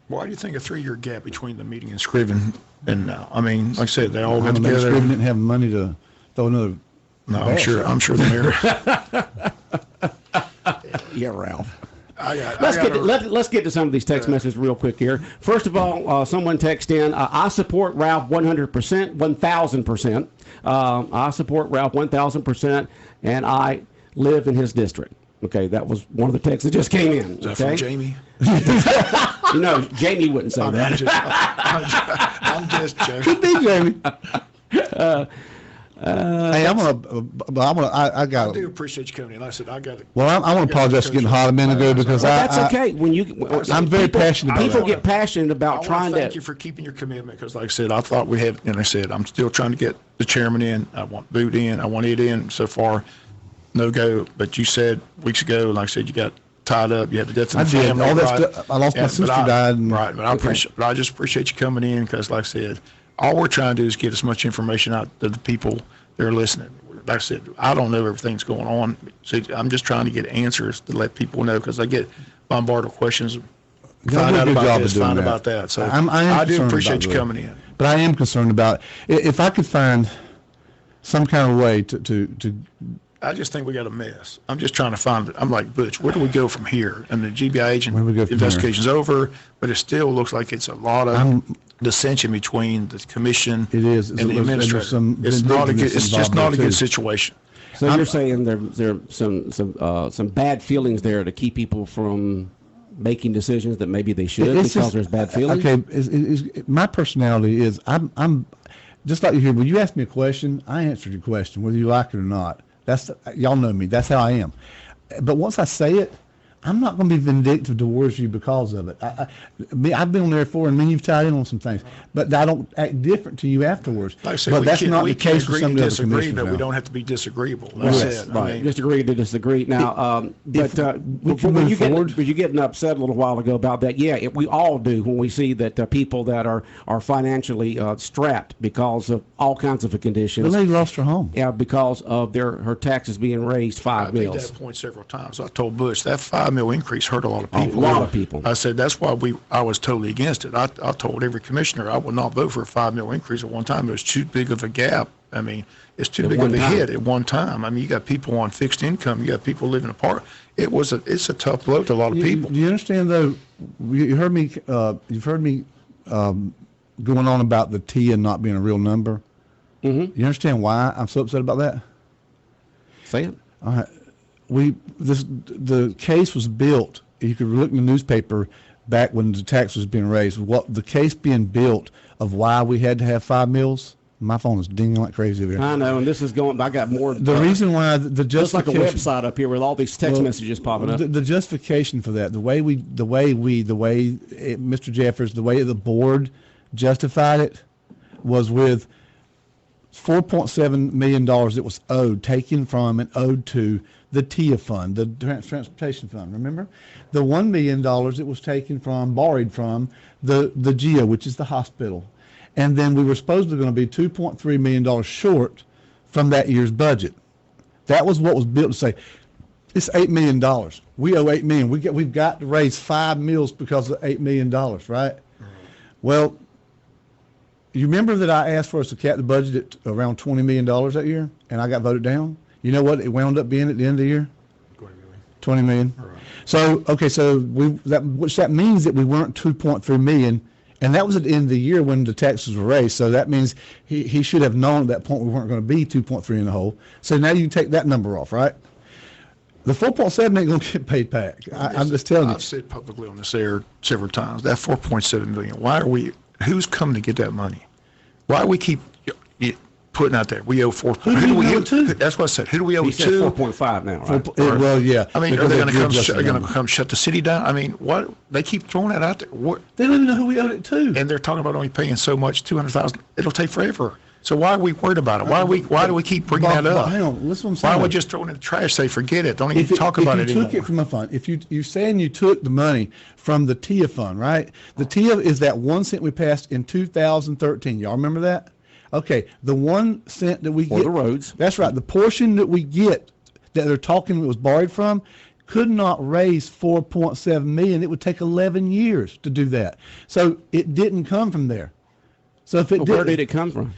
why do you think a 3-year gap between the meeting in Scriven and now? I mean, like I said, they all got together. Scriven didn't have money to throw another. No, I'm sure the mayor. Yeah, Ralph. Let's get to some of these text messages real quick here. First of all, someone texted in, I support Ralph 100%, 1,000%. I support Ralph 1,000%, and I live in his district. Okay, that was one of the texts that just came in. Is that from Jamie? Jamie wouldn't say that. I'm just joking. Could be, Jamie. Hey, I do appreciate you coming in. I said I got it. Well, I want to apologize for getting hot a minute ago because That's okay. I'm very passionate about People it. get passionate about I trying thank to. you for keeping your commitment because, like I said, I thought we had, and I said I'm still trying to get the chairman in. I want Boot in. I want it in. So far, no go. But you said weeks ago, like I said, you got tied up. You had the death of the family. All that stuff. I lost my sister died. Right, but I just appreciate you coming in because, like I said, all we're trying to do is get as much information out to the people that are listening. Like I said, I don't know everything's going on. So I'm just trying to get answers to let people know because I get bombarded with questions. Find out about this, find out about that. So I do appreciate you coming in. But I am concerned about it. If I could find some kind of way to I just think we got a mess. I'm just trying to find it. I'm like, Butch, where do we go from here? And the GBI agent investigation's over, but it still looks like it's a lot of dissension between the commission and the administrator. It's just not a good situation. So you're saying there's some bad feelings there to keep people from making decisions that maybe they should there's bad feelings? Okay, my personality is I'm just like you here. When you ask me a question, I answered your question, whether you like it or not. Y'all know me. That's how I am. But once I say it, I'm not going to be vindictive towards you because of it. I've been on there before, and me and you've tied in on some things, but I don't act different to you afterwards. Like I said, but that's not the case with some of the other commissioners. But now. We don't have to be disagreeable. Yes, right. Disagree to disagree. Now, when you getting upset a little while ago about that, we all do when we see that people that are financially strapped because of all kinds of conditions. The lady lost her home. Yeah, because of her taxes being raised $5 million. I made that point several times. I told Butch that $5 million increase hurt a lot of people. A lot of people. I said that's why I was totally against it. I told every commissioner I would not vote for a $5 million increase at one time. It was too big of a gap. I mean, it's too big of a hit at one time. I mean, you got people on fixed income. You got people living apart. It's a tough blow to a lot of people. Do you understand though? You heard me. You've heard me going on about the TIA not being a real number. Mm-hmm. You understand why I'm so upset about that? Say it. All right. The case was built. You could look in the newspaper back when the tax was being raised. What the case being built of why we had to have 5 mills. My phone is dinging like crazy over here. I know, and this is going. I got more. The reason why the justification, just like a website up here with all these text messages popping up. The justification for that, the way Mr. Jeffers, the way the board justified it, was with $4.7 million that was owed, taken from and owed to the TIA fund, the transportation fund. Remember, the $1 million it was taken from, borrowed from the GEO, which is the hospital, and then we were supposedly going to be $2.3 million short from that year's budget. That was what was built to say, it's $8 million. We owe $8 million. We've got to raise 5 mills because of $8 million, right? Mm-hmm. Well, you remember that I asked for us to cap the budget at around $20 million that year, and I got voted down? You know what it wound up being at the end of the year? $20 million. Right. So, okay, which means that we weren't $2.3 million, and that was at the end of the year when the taxes were raised. So that means he should have known at that point we weren't going to be 2.3 in the hole. So now you take that number off, right? The 4.7 ain't going to get paid back. I'm just telling you. I've said publicly on this air several times, that 4.7 million, who's coming to get that money? Why do we keep putting out there? We owe 4. Who do we owe it to? That's what I said. Who do we owe it to? 4.5 now, right? Well, yeah. I mean, are they going to come shut the city down? I mean, what? They keep throwing that out there. They don't even know who we owed it to. And they're talking about only paying so much, $200,000. It'll take forever. So why are we worried about it? Why do we keep bringing that up? Hang on, listen what I'm saying. Why don't we just throw it in the trash? Say forget it. Don't even talk about it anymore. If you took it from a fund, if you're saying you took the money from the TIA fund, right? The TIA is that 1 cent we passed in 2013. Y'all remember that? Okay, the 1 cent that we get for the roads. That's right. The portion that we get that they're talking that was borrowed from could not raise 4.7 million. It would take 11 years to do that. So it didn't come from there. So if it where did it come from?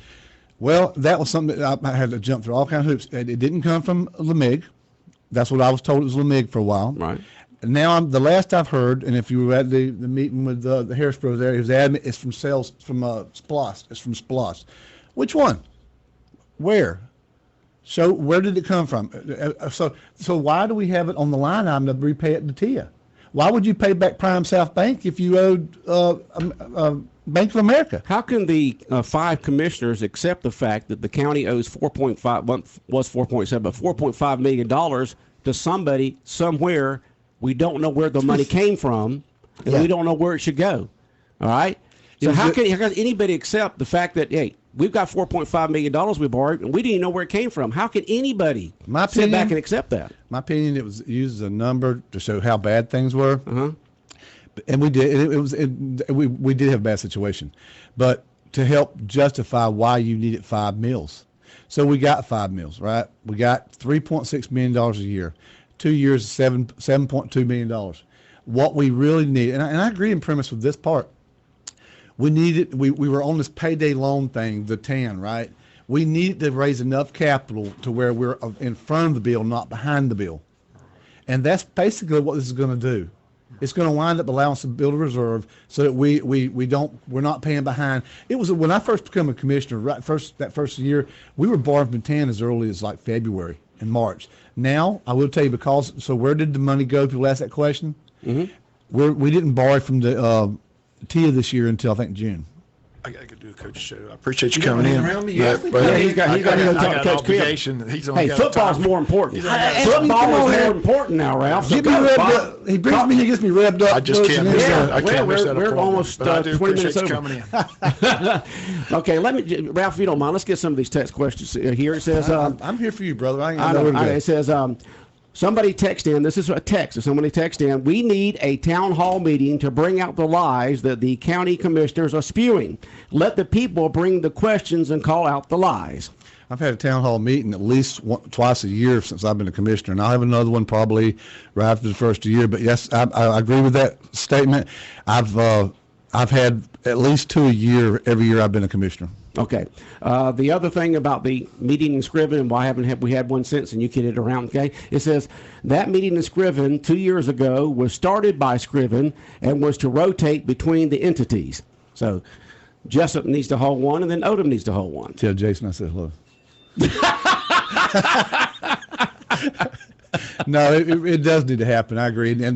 Well, that was something that I had to jump through all kinds of hoops. It didn't come from LeMig. That's what I was told. It was LeMig for a while. Right. Now, the last I've heard, and if you were at the meeting with the Harris Bros there, his admin is from SPLOST. It's from SPLOST. Which one? Where? Where did it come from? So why do we have it on the line item to repay it to TIA? Why would you pay back Prime South Bank if you owed Bank of America? How can the 5 commissioners accept the fact that the county owes $4.5 million to somebody somewhere? We don't know where the money came from, and we don't know where it should go. All right. So how can anybody accept the fact that, hey, we've got $4.5 million we borrowed, and we didn't even know where it came from? How can anybody sit back and accept that? My opinion, it was used as a number to show how bad things were. And we did. We did have a bad situation, but to help justify why you needed 5 mills. So we got 5 mills, right? We got $3.6 million a year, 2 years, $7.2 million. What we really need, and I agree in premise with this part. We needed. We were on this payday loan thing, the TAN, right? We needed to raise enough capital to where we're in front of the bill, not behind the bill, and that's basically what this is going to do. It's going to wind up allowing us to build a reserve so that we're not paying behind. It was when I first became a commissioner, that first year, we were borrowing from TAN as early as like February and March. Now, I will tell you so where did the money go? People ask that question. We didn't borrow from the TIA this year until I think June. I could do a coach show. I appreciate you coming in. He's got an obligation. Hey, football's more important. Football is more important now, Ralph. He brings me. He gets me revved up. I just can't miss that. I can't miss that. We're almost 20 minutes over. Coming in. Okay, Ralph, if you don't mind, let's get some of these text questions here. It says, "I'm here for you, brother. I know. It says, somebody text in. This is a text. Somebody text in. We need a town hall meeting to bring out the lies that the county commissioners are spewing. Let the people bring the questions and call out the lies." I've had a town hall meeting at least twice a year since I've been a commissioner, and I'll have another one probably right after the first year. But yes, I agree with that statement. I've had at least 2 a year every year I've been a commissioner. Okay. The other thing about the meeting in Scriven, and why haven't we had one since, and you get it around, okay? It says that meeting in Scriven 2 years ago was started by Scriven and was to rotate between the entities. So Jesup needs to hold one, and then Odom needs to hold one. Tell Jason I said hello. No, it does need to happen. I agree. And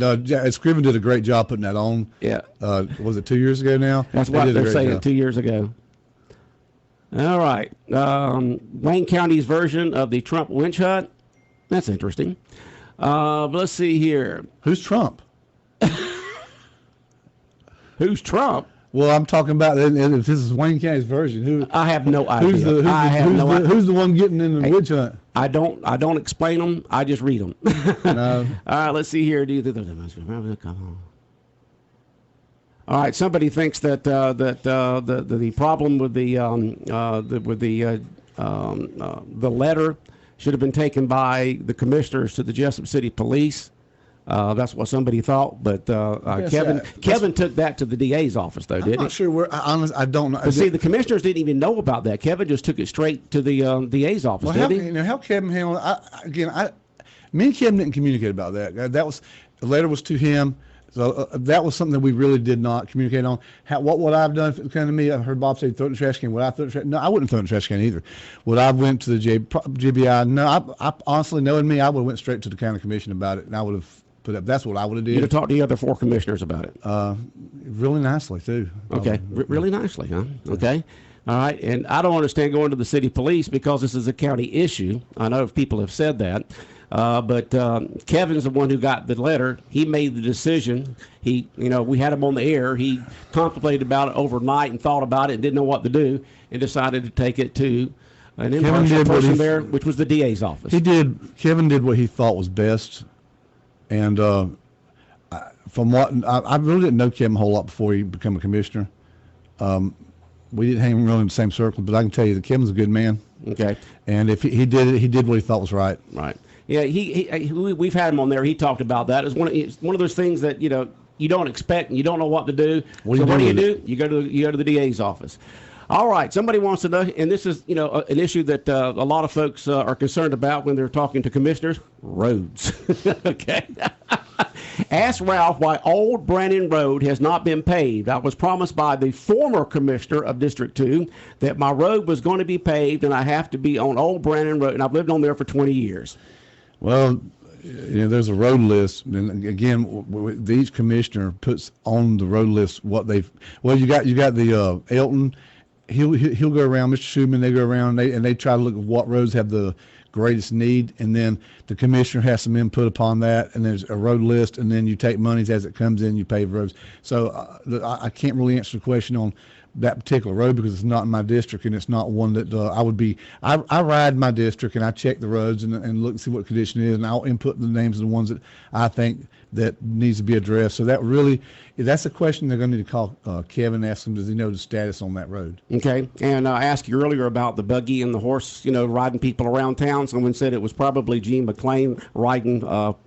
Scriven did a great job putting that on. Yeah. Was it 2 years ago now? That's what they're saying, 2 years ago. All right. Wayne County's version of the Trump winch hut. That's interesting. Let's see here. Who's Trump? Who's Trump? Well, I'm talking about, and if this is Wayne County's version, who? I have no idea. Who's the one getting in the witch hunt? I don't explain them. I just read them. No. All right. Let's see here. All right. Somebody thinks that the problem with the letter should have been taken by the commissioners to the Jesup City Police. That's what somebody thought, but Kevin took that to the DA's office, though, didn't he? I'm not sure where. I don't know. But see, the commissioners didn't even know about that. Kevin just took it straight to the DA's office, didn't he? How Kevin handled it? Me and Kevin didn't communicate about that. The letter was to him. So that was something that we really did not communicate on. What would I have done if it came to me? I heard Bob say throw it in the trash can. Would I throw it in the trash can? No, I wouldn't throw it in the trash can either. Would I have went to the GBI? No, I honestly, knowing me, I would have went straight to the county commission about it, and I would have put up. That's what I would have did. You'd have talked to the other 4 commissioners about it. Really nicely, too. Okay, really nicely, huh? Okay. All right, and I don't understand going to the city police because this is a county issue. I know people have said that. But Kevin's the one who got the letter. He made the decision. We had him on the air. He contemplated about it overnight and thought about it and didn't know what to do and decided to take it to an impartial person there, which was the DA's office. Kevin did what he thought was best. And from what I really didn't know Kevin a whole lot before he became a commissioner. We didn't hang really in the same circle, but I can tell you that Kevin's a good man. Okay. And if he did what he thought was right. Right. Yeah, we've had him on there. He talked about that. It's one of those things that you don't expect and you don't know what to do. So what do? You go to the DA's office. All right. Somebody wants to know, and this is an issue that a lot of folks are concerned about when they're talking to commissioners. Roads. Okay. Ask Ralph why Old Brannon Road has not been paved. I was promised by the former commissioner of District 2 that my road was going to be paved and I have to be on Old Brannon Road, and I've lived on there for 20 years. Well, there's a road list, and again, each commissioner puts on the road list what they've. Well, you got the Elton. He'll go around. Mr. Schumann, they go around and they try to look at what roads have the greatest need, and then the commissioner has some input upon that, and there's a road list, and then you take monies as it comes in, you pave roads. So I can't really answer the question on that particular road because it's not in my district, and it's not one that I ride my district and I check the roads and look and see what condition it is, and I'll input the names of the ones that I think that needs to be addressed. So that's a question they're going to need to call Kevin, ask him, does he know the status on that road? Okay. And I asked you earlier about the buggy and the horse, riding people around town. Someone said it was probably Gene McLean riding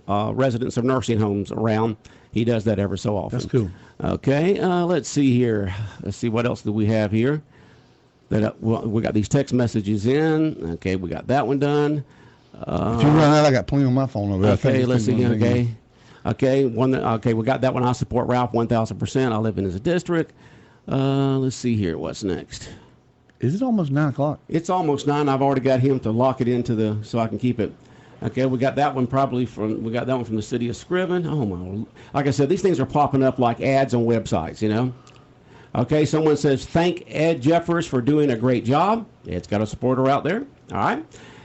residents of nursing homes around. He does that ever so often. That's cool. Okay. Let's see here. Let's see what else do we have here. We got these text messages in. Okay, we got that one done. If you run out, I got plenty on my phone over there. Okay, let's see. Okay, we got that one. I support Ralph 1,000%. I live in his district. Let's see here. What's next? Is it almost 9 o'clock? It's almost 9. I've already got him to lock it into so I can keep it. Okay, we got that one from the city of Scriven. Oh my! Like I said, these things are popping up like ads on websites. Okay, someone says thank Ed Jeffers for doing a great job. Ed's got a supporter out there. All right,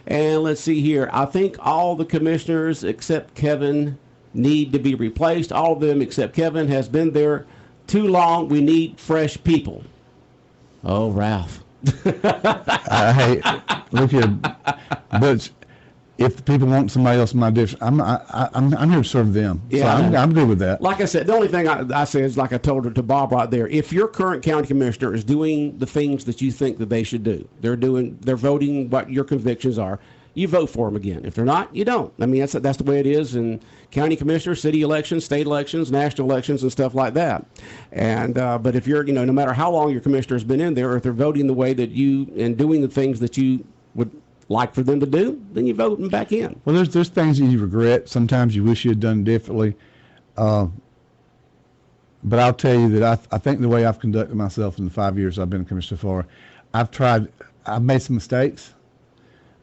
and let's see here. I think all the commissioners except Kevin need to be replaced. All of them except Kevin has been there too long. We need fresh people. Oh, Ralph. Hey, look here, Butch. If the people want somebody else in my district, I'm here to serve them. Yeah, so I'm good with that. Like I said, the only thing I say is, like I told her to Bob right there, if your current county commissioner is doing the things that you think that they should do, they're voting what your convictions are, you vote for them again. If they're not, you don't. I mean, that's the way it is in county commissioners, city elections, state elections, national elections, and stuff like that. And but if you're, no matter how long your commissioner has been in there, if they're voting the way that you and doing the things that you would like for them to do, then you vote them back in. Well, there's things that you regret. Sometimes you wish you had done differently. But I'll tell you that I think the way I've conducted myself in the 5 years I've been a commissioner for, I've made some mistakes.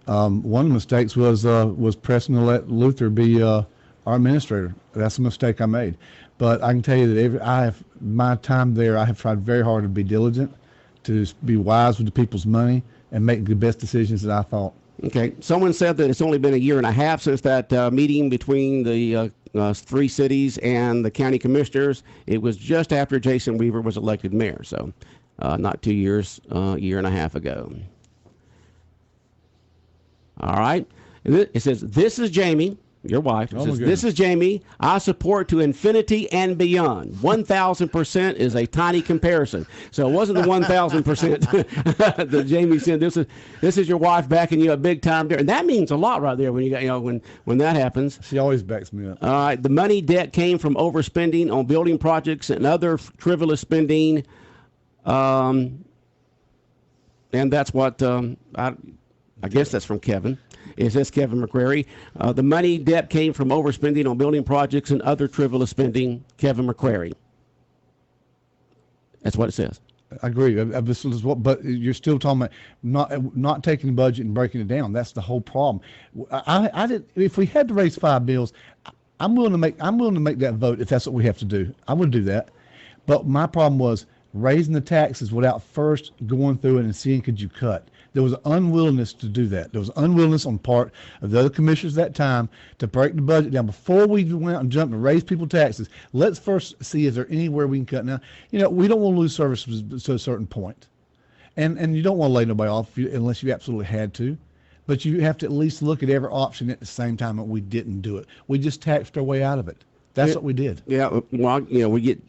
One of the mistakes was pressing to let Luther be our administrator. That's a mistake I made. But I can tell you that my time there, I have tried very hard to be diligent, to be wise with the people's money, and make the best decisions that I thought. Okay. Someone said that it's only been a year and a half since that meeting between the 3 cities and the county commissioners. It was just after Jason Weaver was elected mayor, so not 2 years, a year and a half ago. All right. It says, this is Jamie, your wife. It says, this is Jamie. I support to infinity and beyond. 1,000% is a tiny comparison. So it wasn't the 1,000% that Jamie said. This is your wife backing you up big time there. And that means a lot right there when you got, when that happens. She always backs me up. All right. The money debt came from overspending on building projects and other frivolous spending. And that's what I guess that's from Kevin. It says Kevin McCrary. The money debt came from overspending on building projects and other frivolous spending. Kevin McCrary. That's what it says. I agree. But you're still talking about not taking the budget and breaking it down. That's the whole problem. If we had to raise 5 bills, I'm willing to make that vote if that's what we have to do. I would do that. But my problem was raising the taxes without first going through it and seeing could you cut. There was an unwillingness to do that. There was unwillingness on the part of the other commissioners at that time to break the budget down. Before we went out and jumped and raised people's taxes, let's first see is there anywhere we can cut. Now, we don't want to lose services to a certain point. And you don't want to lay nobody off unless you absolutely had to. But you have to at least look at every option at the same time, and we didn't do it. We just taxed our way out of it. That's what we did. Yeah, well, we get...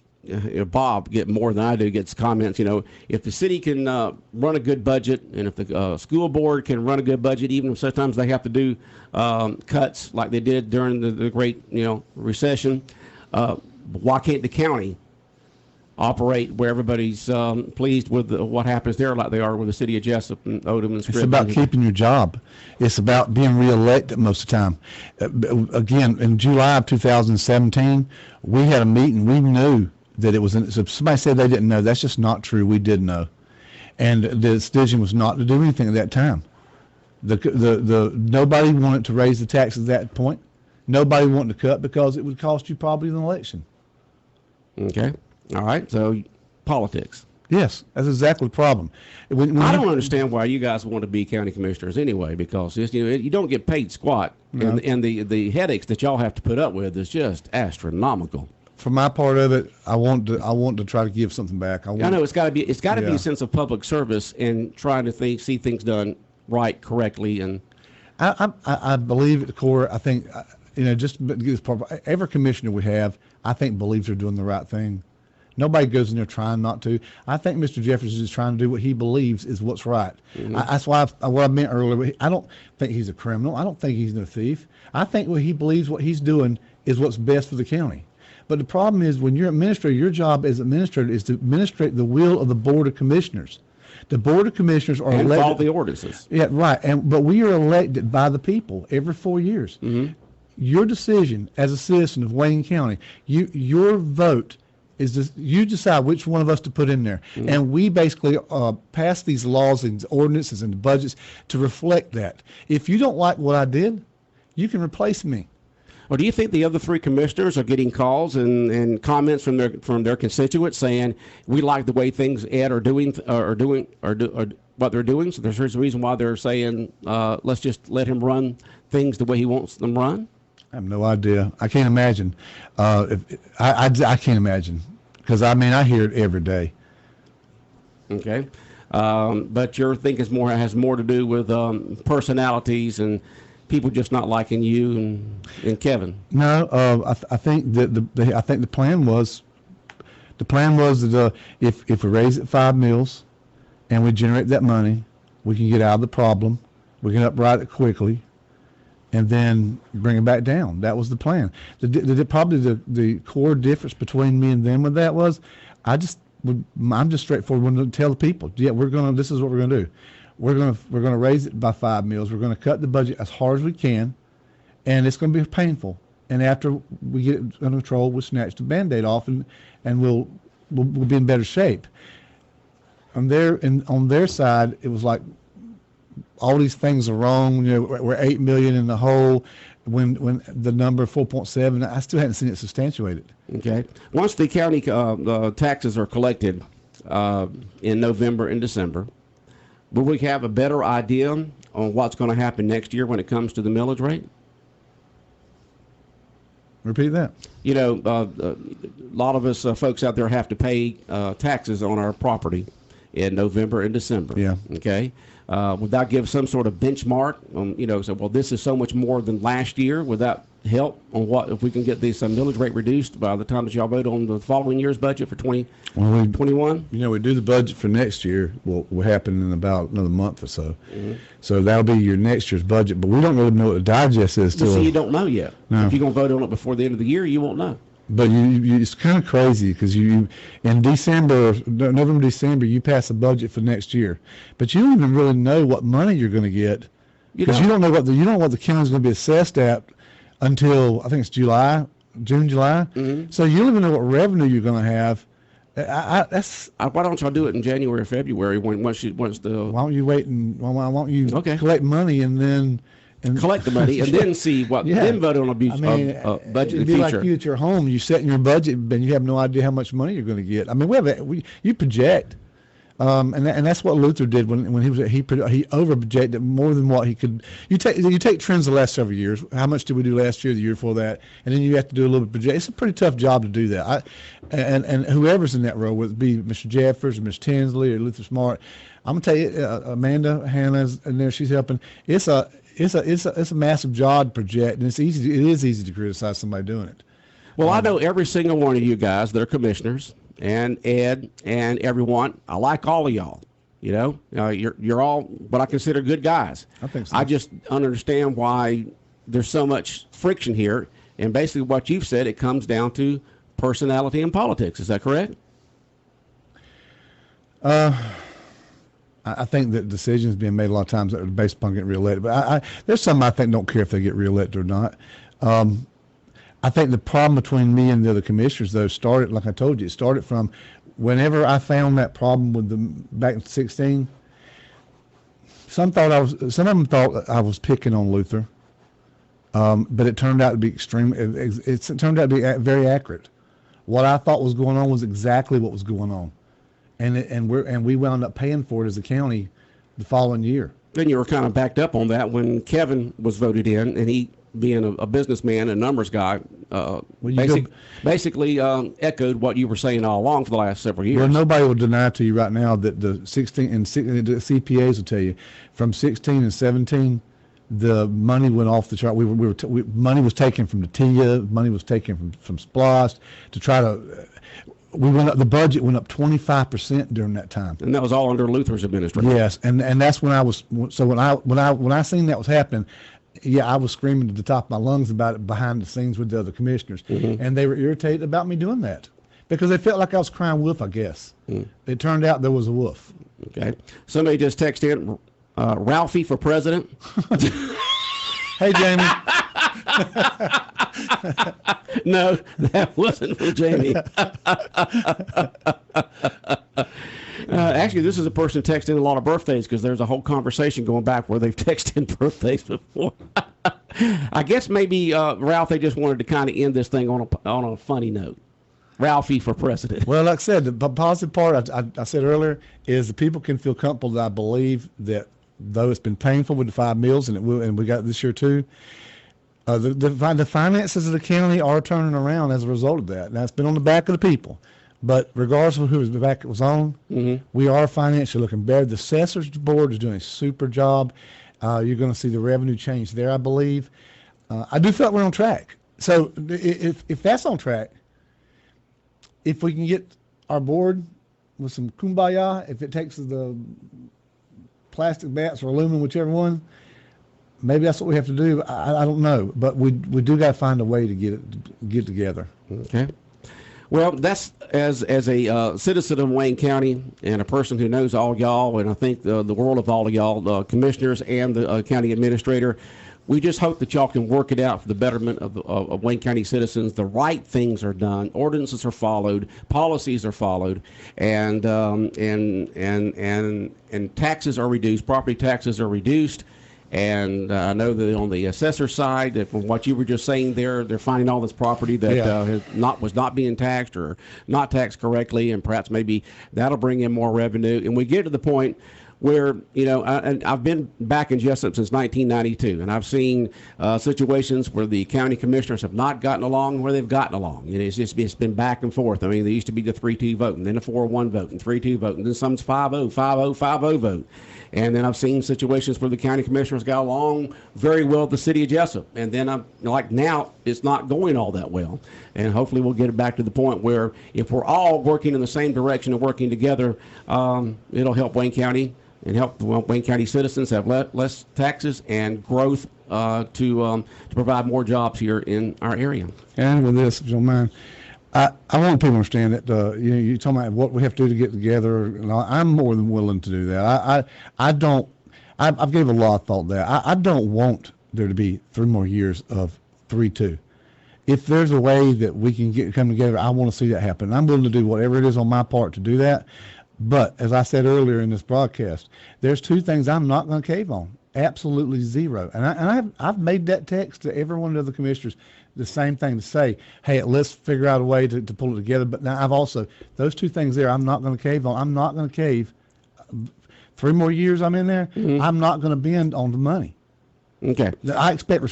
Bob get more than I do, gets comments, if the city can run a good budget, and if the school board can run a good budget, even if sometimes they have to do cuts like they did during the great recession, why can't the county operate where everybody's pleased with what happens there like they are with the city of Jesup and Odom and Scriven? It's about keeping your job. It's about being reelected most of the time. Again, in July of 2017, we had a meeting. We knew that it was so somebody said they didn't know. That's just not true. We did know. And the decision was not to do anything at that time. The nobody wanted to raise the taxes at that point. nobody wanting to cut because it would cost you probably an election. Okay. All right. So politics. Yes, that's exactly the problem. I don't understand why you guys want to be county commissioners anyway, because you don't get paid squat, No. and the headaches that y'all have to put up with is just astronomical. For my part of it, I want to try to give something back. I know it's got to be Yeah. a sense of public service and trying to see things done right, correctly, and I believe at the core. I think just to get this part, every commissioner we have, I think believes they're doing the right thing. Nobody goes in there trying not to. I think Mr. Jefferson is trying to do what he believes is what's right. Mm-hmm. That's why what I meant earlier. I don't think he's a criminal. I don't think he's no thief. I think what he believes what he's doing is what's best for the county. But the problem is when you're administrator, your job as administrator is to administrate the will of the Board of Commissioners. The Board of Commissioners are and elected. follow the ordinances. Yeah, right. But we are elected by the people every 4 years. Mm-hmm. Your decision as a citizen of Wayne County, your vote is you decide which one of us to put in there. Mm-hmm. And we basically pass these laws and ordinances and budgets to reflect that. If you don't like what I did, you can replace me. Or do you think the other three commissioners are getting calls and comments from their constituents saying we like the way things Ed are doing what they're doing? So there's a reason why they're saying let's just let him run things the way he wants them run. I have no idea. I can't imagine. I can't imagine because I hear it every day. Okay, but your think has more to do with personalities and people just not liking you and Kevin. No, I think that the plan was that if we raise it 5 mills and we generate that money, we can get out of the problem. We can upright it quickly, and then bring it back down. That was the plan. Probably the core difference between me and them with that was, I'm just straightforward. When to tell the people, yeah, this is what we're gonna do. We're gonna raise it by 5 mills. We're gonna cut the budget as hard as we can, and it's gonna be painful. And after we get it under control, we'll snatch the Band-Aid off, and we'll be in better shape. On their side, it was like all these things are wrong. We're $8 million in the hole when the number 4.7. I still hadn't seen it substantiated. Okay. Once the county taxes are collected in November and December, will we have a better idea on what's going to happen next year when it comes to the millage rate? Repeat that. A lot of us folks out there have to pay taxes on our property in November and December. Yeah. Okay. Would that give some sort of benchmark on, say, well, this is so much more than last year? Would that help on what if we can get this millage rate reduced by the time that y'all vote on the following year's budget for 2021? We do the budget for next year. Will happen in about another month or so. Mm-hmm. So that'll be your next year's budget. But we don't really know what the digest is Well, till. see, you don't know yet. No. If you're going to vote on it before the end of the year, you won't know. But it's kind of crazy because you in November, December, you pass a budget for next year, but you don't even really know what money you're going to get because you don't know what the county's going to be assessed at until I think it's June, July. Mm-hmm. So you don't even know what revenue you're going to have. Why don't y'all do it in January or February once the? Why don't you wait and why don't you collect money and then? Collect the money and then see what then vote on a budget in the future. It'd be like you at your home. You set in your budget, and you have no idea how much money you're going to get. I mean, you project, and that's what Luther did when he over projected more than what he could. You take trends the last several years. How much did we do last year, the year before that, and then you have to do a little bit project. It's a pretty tough job to do that. And whoever's in that role, whether it be Mr. Jeffers or Mr. Tinsley or Luther Smart, I'm gonna tell you, Amanda Hannah's in there. She's helping. It's a massive job to project, and it is easy to criticize somebody doing it. Well, I know every single one of you guys that are commissioners, and Ed, and everyone. I like all of y'all. You're all what I consider good guys. I think so. I just understand why there's so much friction here, and basically what you've said, it comes down to personality and politics. Is that correct? I think that decisions being made a lot of times that are based upon getting reelected. But there's some I think don't care if they get reelected or not. I think the problem between me and the other commissioners, though, started, like I told you, it started from whenever I found that problem with them back in 2016. Some of them thought I was picking on Luther. But it turned out to be it turned out to be very accurate. What I thought was going on was exactly what was going on, and we wound up paying for it as a county the following year. Then you were kind of backed up on that when Kevin was voted in, and he, being a businessman and numbers guy, basically echoed what you were saying all along for the last several years. Well, nobody will deny to you right now that the CPAs will tell you from 16 and 17, the money went off the chart. Money was taken from the TIA, money was taken from SPLOST to try to. We went up. The budget went up 25% during that time, and that was all under Luther's administration. Yes, and that's when I was. So when I seen that was happening, yeah, I was screaming to the top of my lungs about it behind the scenes with the other commissioners, and they were irritated about me doing that because they felt like I was crying wolf. I guess it turned out there was a wolf. Okay, somebody just texted in, Ralphie for president. Hey, Jamie. No, that wasn't from Jamie. Actually, this is a person who texted in a lot of birthdays because there's a whole conversation going back where they've texted in birthdays before. I guess maybe, Ralph, they just wanted to kind of end this thing on a funny note. Ralphie for president. Well, like I said, the positive part I said earlier is the people can feel comfortable that I believe that though it's been painful with the 5 meals and we got it this year too, the finances of the county are turning around as a result of that. Now, it's been on the back of the people, but regardless of whose back it was on, we are financially looking better. The assessors board is doing a super job. You're going to see the revenue change there, I believe. I do feel like we're on track. So if that's on track, if we can get our board with some kumbaya, if it takes the plastic bats or aluminum, whichever one, maybe that's what we have to do. I don't know, but we do got to find a way to get together. Okay. Well, that's as a citizen of Wayne County and a person who knows all y'all, and I think the world of all of y'all, the commissioners and the county administrator. We just hope that y'all can work it out for the betterment of Wayne County citizens. The right things are done, ordinances are followed, policies are followed, and taxes are reduced. Property taxes are reduced. And I know that on the assessor side, that from what you were just saying there, they're finding all this property that was not being taxed or not taxed correctly, and perhaps maybe that'll bring in more revenue. And we get to the point where, I've been back in Jesup since 1992, and I've seen situations where the county commissioners have not gotten along, where they've gotten along. It's been back and forth. I mean, there used to be the 3-2 vote, and then a 4-1 vote, and 3-2 vote, and then some's 5-0, 5-0, 5-0 vote. And then I've seen situations where the county commissioners got along very well with the city of Jesup. And then now it's not going all that well. And hopefully we'll get it back to the point where if we're all working in the same direction and working together, it'll help Wayne County and help Wayne County citizens have less taxes and growth to provide more jobs here in our area. And with this, if you don't mind, I want people to understand that you're talking about what we have to do to get together. I'm more than willing to do that. I've gave a lot of thought there. I don't want there to be 3 more years of 3-2. If there's a way that we can come together, I want to see that happen. I'm willing to do whatever it is on my part to do that. But as I said earlier in this broadcast, there's 2 things I'm not going to cave on. Absolutely zero. And I've made that text to every one of the commissioners, the same thing, to say, hey, let's figure out a way to pull it together. But now I've also, those 2 things there, I'm not going to cave on. I'm not going to cave. 3 more years I'm in there, I'm not going to bend on the money. Okay. I expect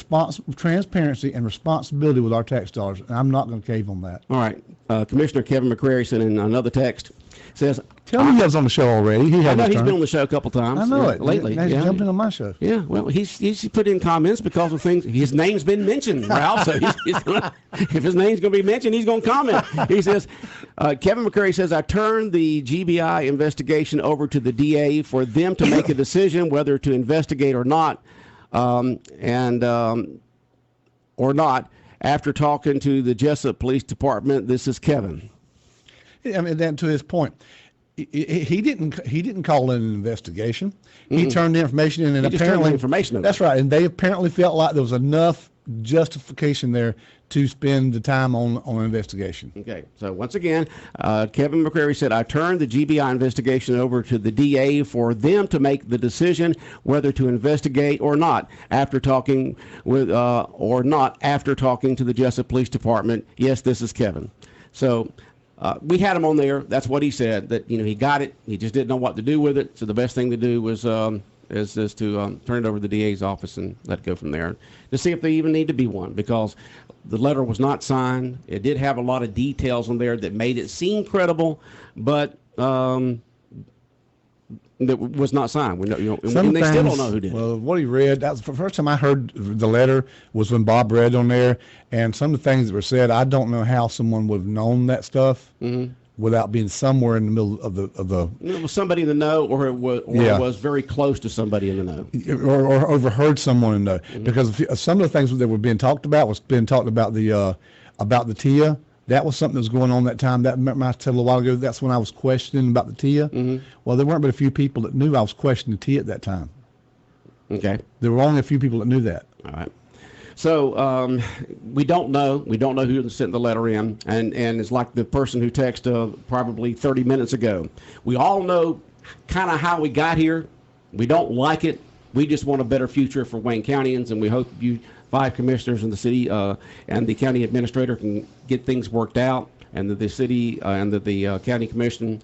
transparency and responsibility with our tax dollars, and I'm not going to cave on that. All right. Commissioner Kevin McCrary sent in another text. Says, tell me he was on the show already. I know he's been on the show a couple times. I know it. Lately. He's jumped in on my show. Yeah, well, he's put in comments because of things. His name's been mentioned, Ralph. So if his name's going to be mentioned, he's going to comment. He says, Kevin McCrary says, I turned the GBI investigation over to the DA for them to make a decision whether to investigate or not, or not. After talking to the Jesup Police Department, this is Kevin. I mean, then to his point, he didn't call in an investigation. He turned the information in, and apparently information. That's right, and they apparently felt like there was enough justification there to spend the time on an investigation. Okay, so once again, Kevin McCrary said, I turned the GBI investigation over to the DA for them to make the decision whether to investigate or not after talking with, to the Jesup Police Department. Yes, this is Kevin. So we had him on there. That's what he said, that, he got it. He just didn't know what to do with it. So the best thing to do was is to turn it over to the DA's office and let it go from there to see if they even need to be one, because the letter was not signed. It did have a lot of details on there that made it seem credible, but that was not signed. We know, and they still don't know who did it. Well, what he read, that was the first time I heard the letter was when Bob read on there, and some of the things that were said, I don't know how someone would have known that stuff. Mm-hmm. Without being somewhere in the middle of the it was somebody in the know, or it was very close to somebody in the know, or overheard someone in the know. Mm-hmm. Because some of the things that were being talked about about the TIA. That was something that was going on that time. That remember I said a little while ago. That's when I was questioning about the TIA. Mm-hmm. Well, there weren't but a few people that knew I was questioning the TIA at that time. Okay. There were only a few people that knew that. All right. So we don't know. We don't know who sent the letter in, and it's like the person who texted probably 30 minutes ago. We all know kind of how we got here. We don't like it. We just want a better future for Wayne Countyans, and we hope you 5 commissioners in the city and the county administrator can get things worked out, and that the city and that the county commission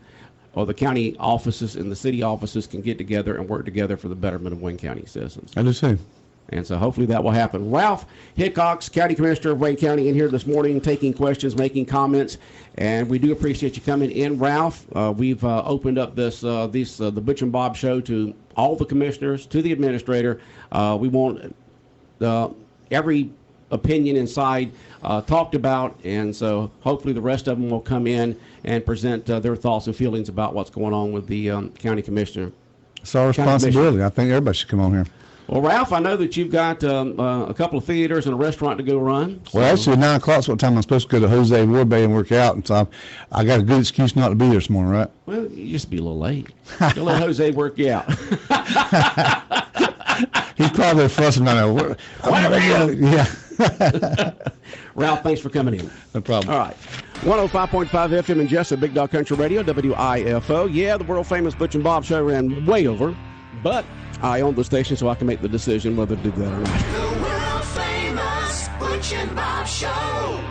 or the county offices and the city offices can get together and work together for the betterment of Wayne County citizens. I do too. And so hopefully that will happen. Ralph Hickox, County Commissioner of Wayne County, in here this morning, taking questions, making comments, and we do appreciate you coming in, Ralph. We've opened up the Butch and Bob Show to all the commissioners, to the administrator. We want every opinion inside talked about, and so hopefully the rest of them will come in and present their thoughts and feelings about what's going on with the county commissioner. It's our responsibility. I think everybody should come on here. Well, Ralph, I know that you've got a couple of theaters and a restaurant to go run. So. Well, actually, 9 o'clock is what time I'm supposed to go to Jose Ward Bay and work out, and so I got a good excuse not to be there this morning, right? Well, you just be a little late. You'll let Jose work you out. He's probably fussing right now. Yeah. Ralph, thanks for coming in. No problem. All right. 105.5 FM in Jesup, Big Dog Country Radio, WIFO. Yeah, the world-famous Butch and Bob Show ran way over, but I own the station, so I can make the decision whether to do that or not. The world-famous Butch and Bob Show.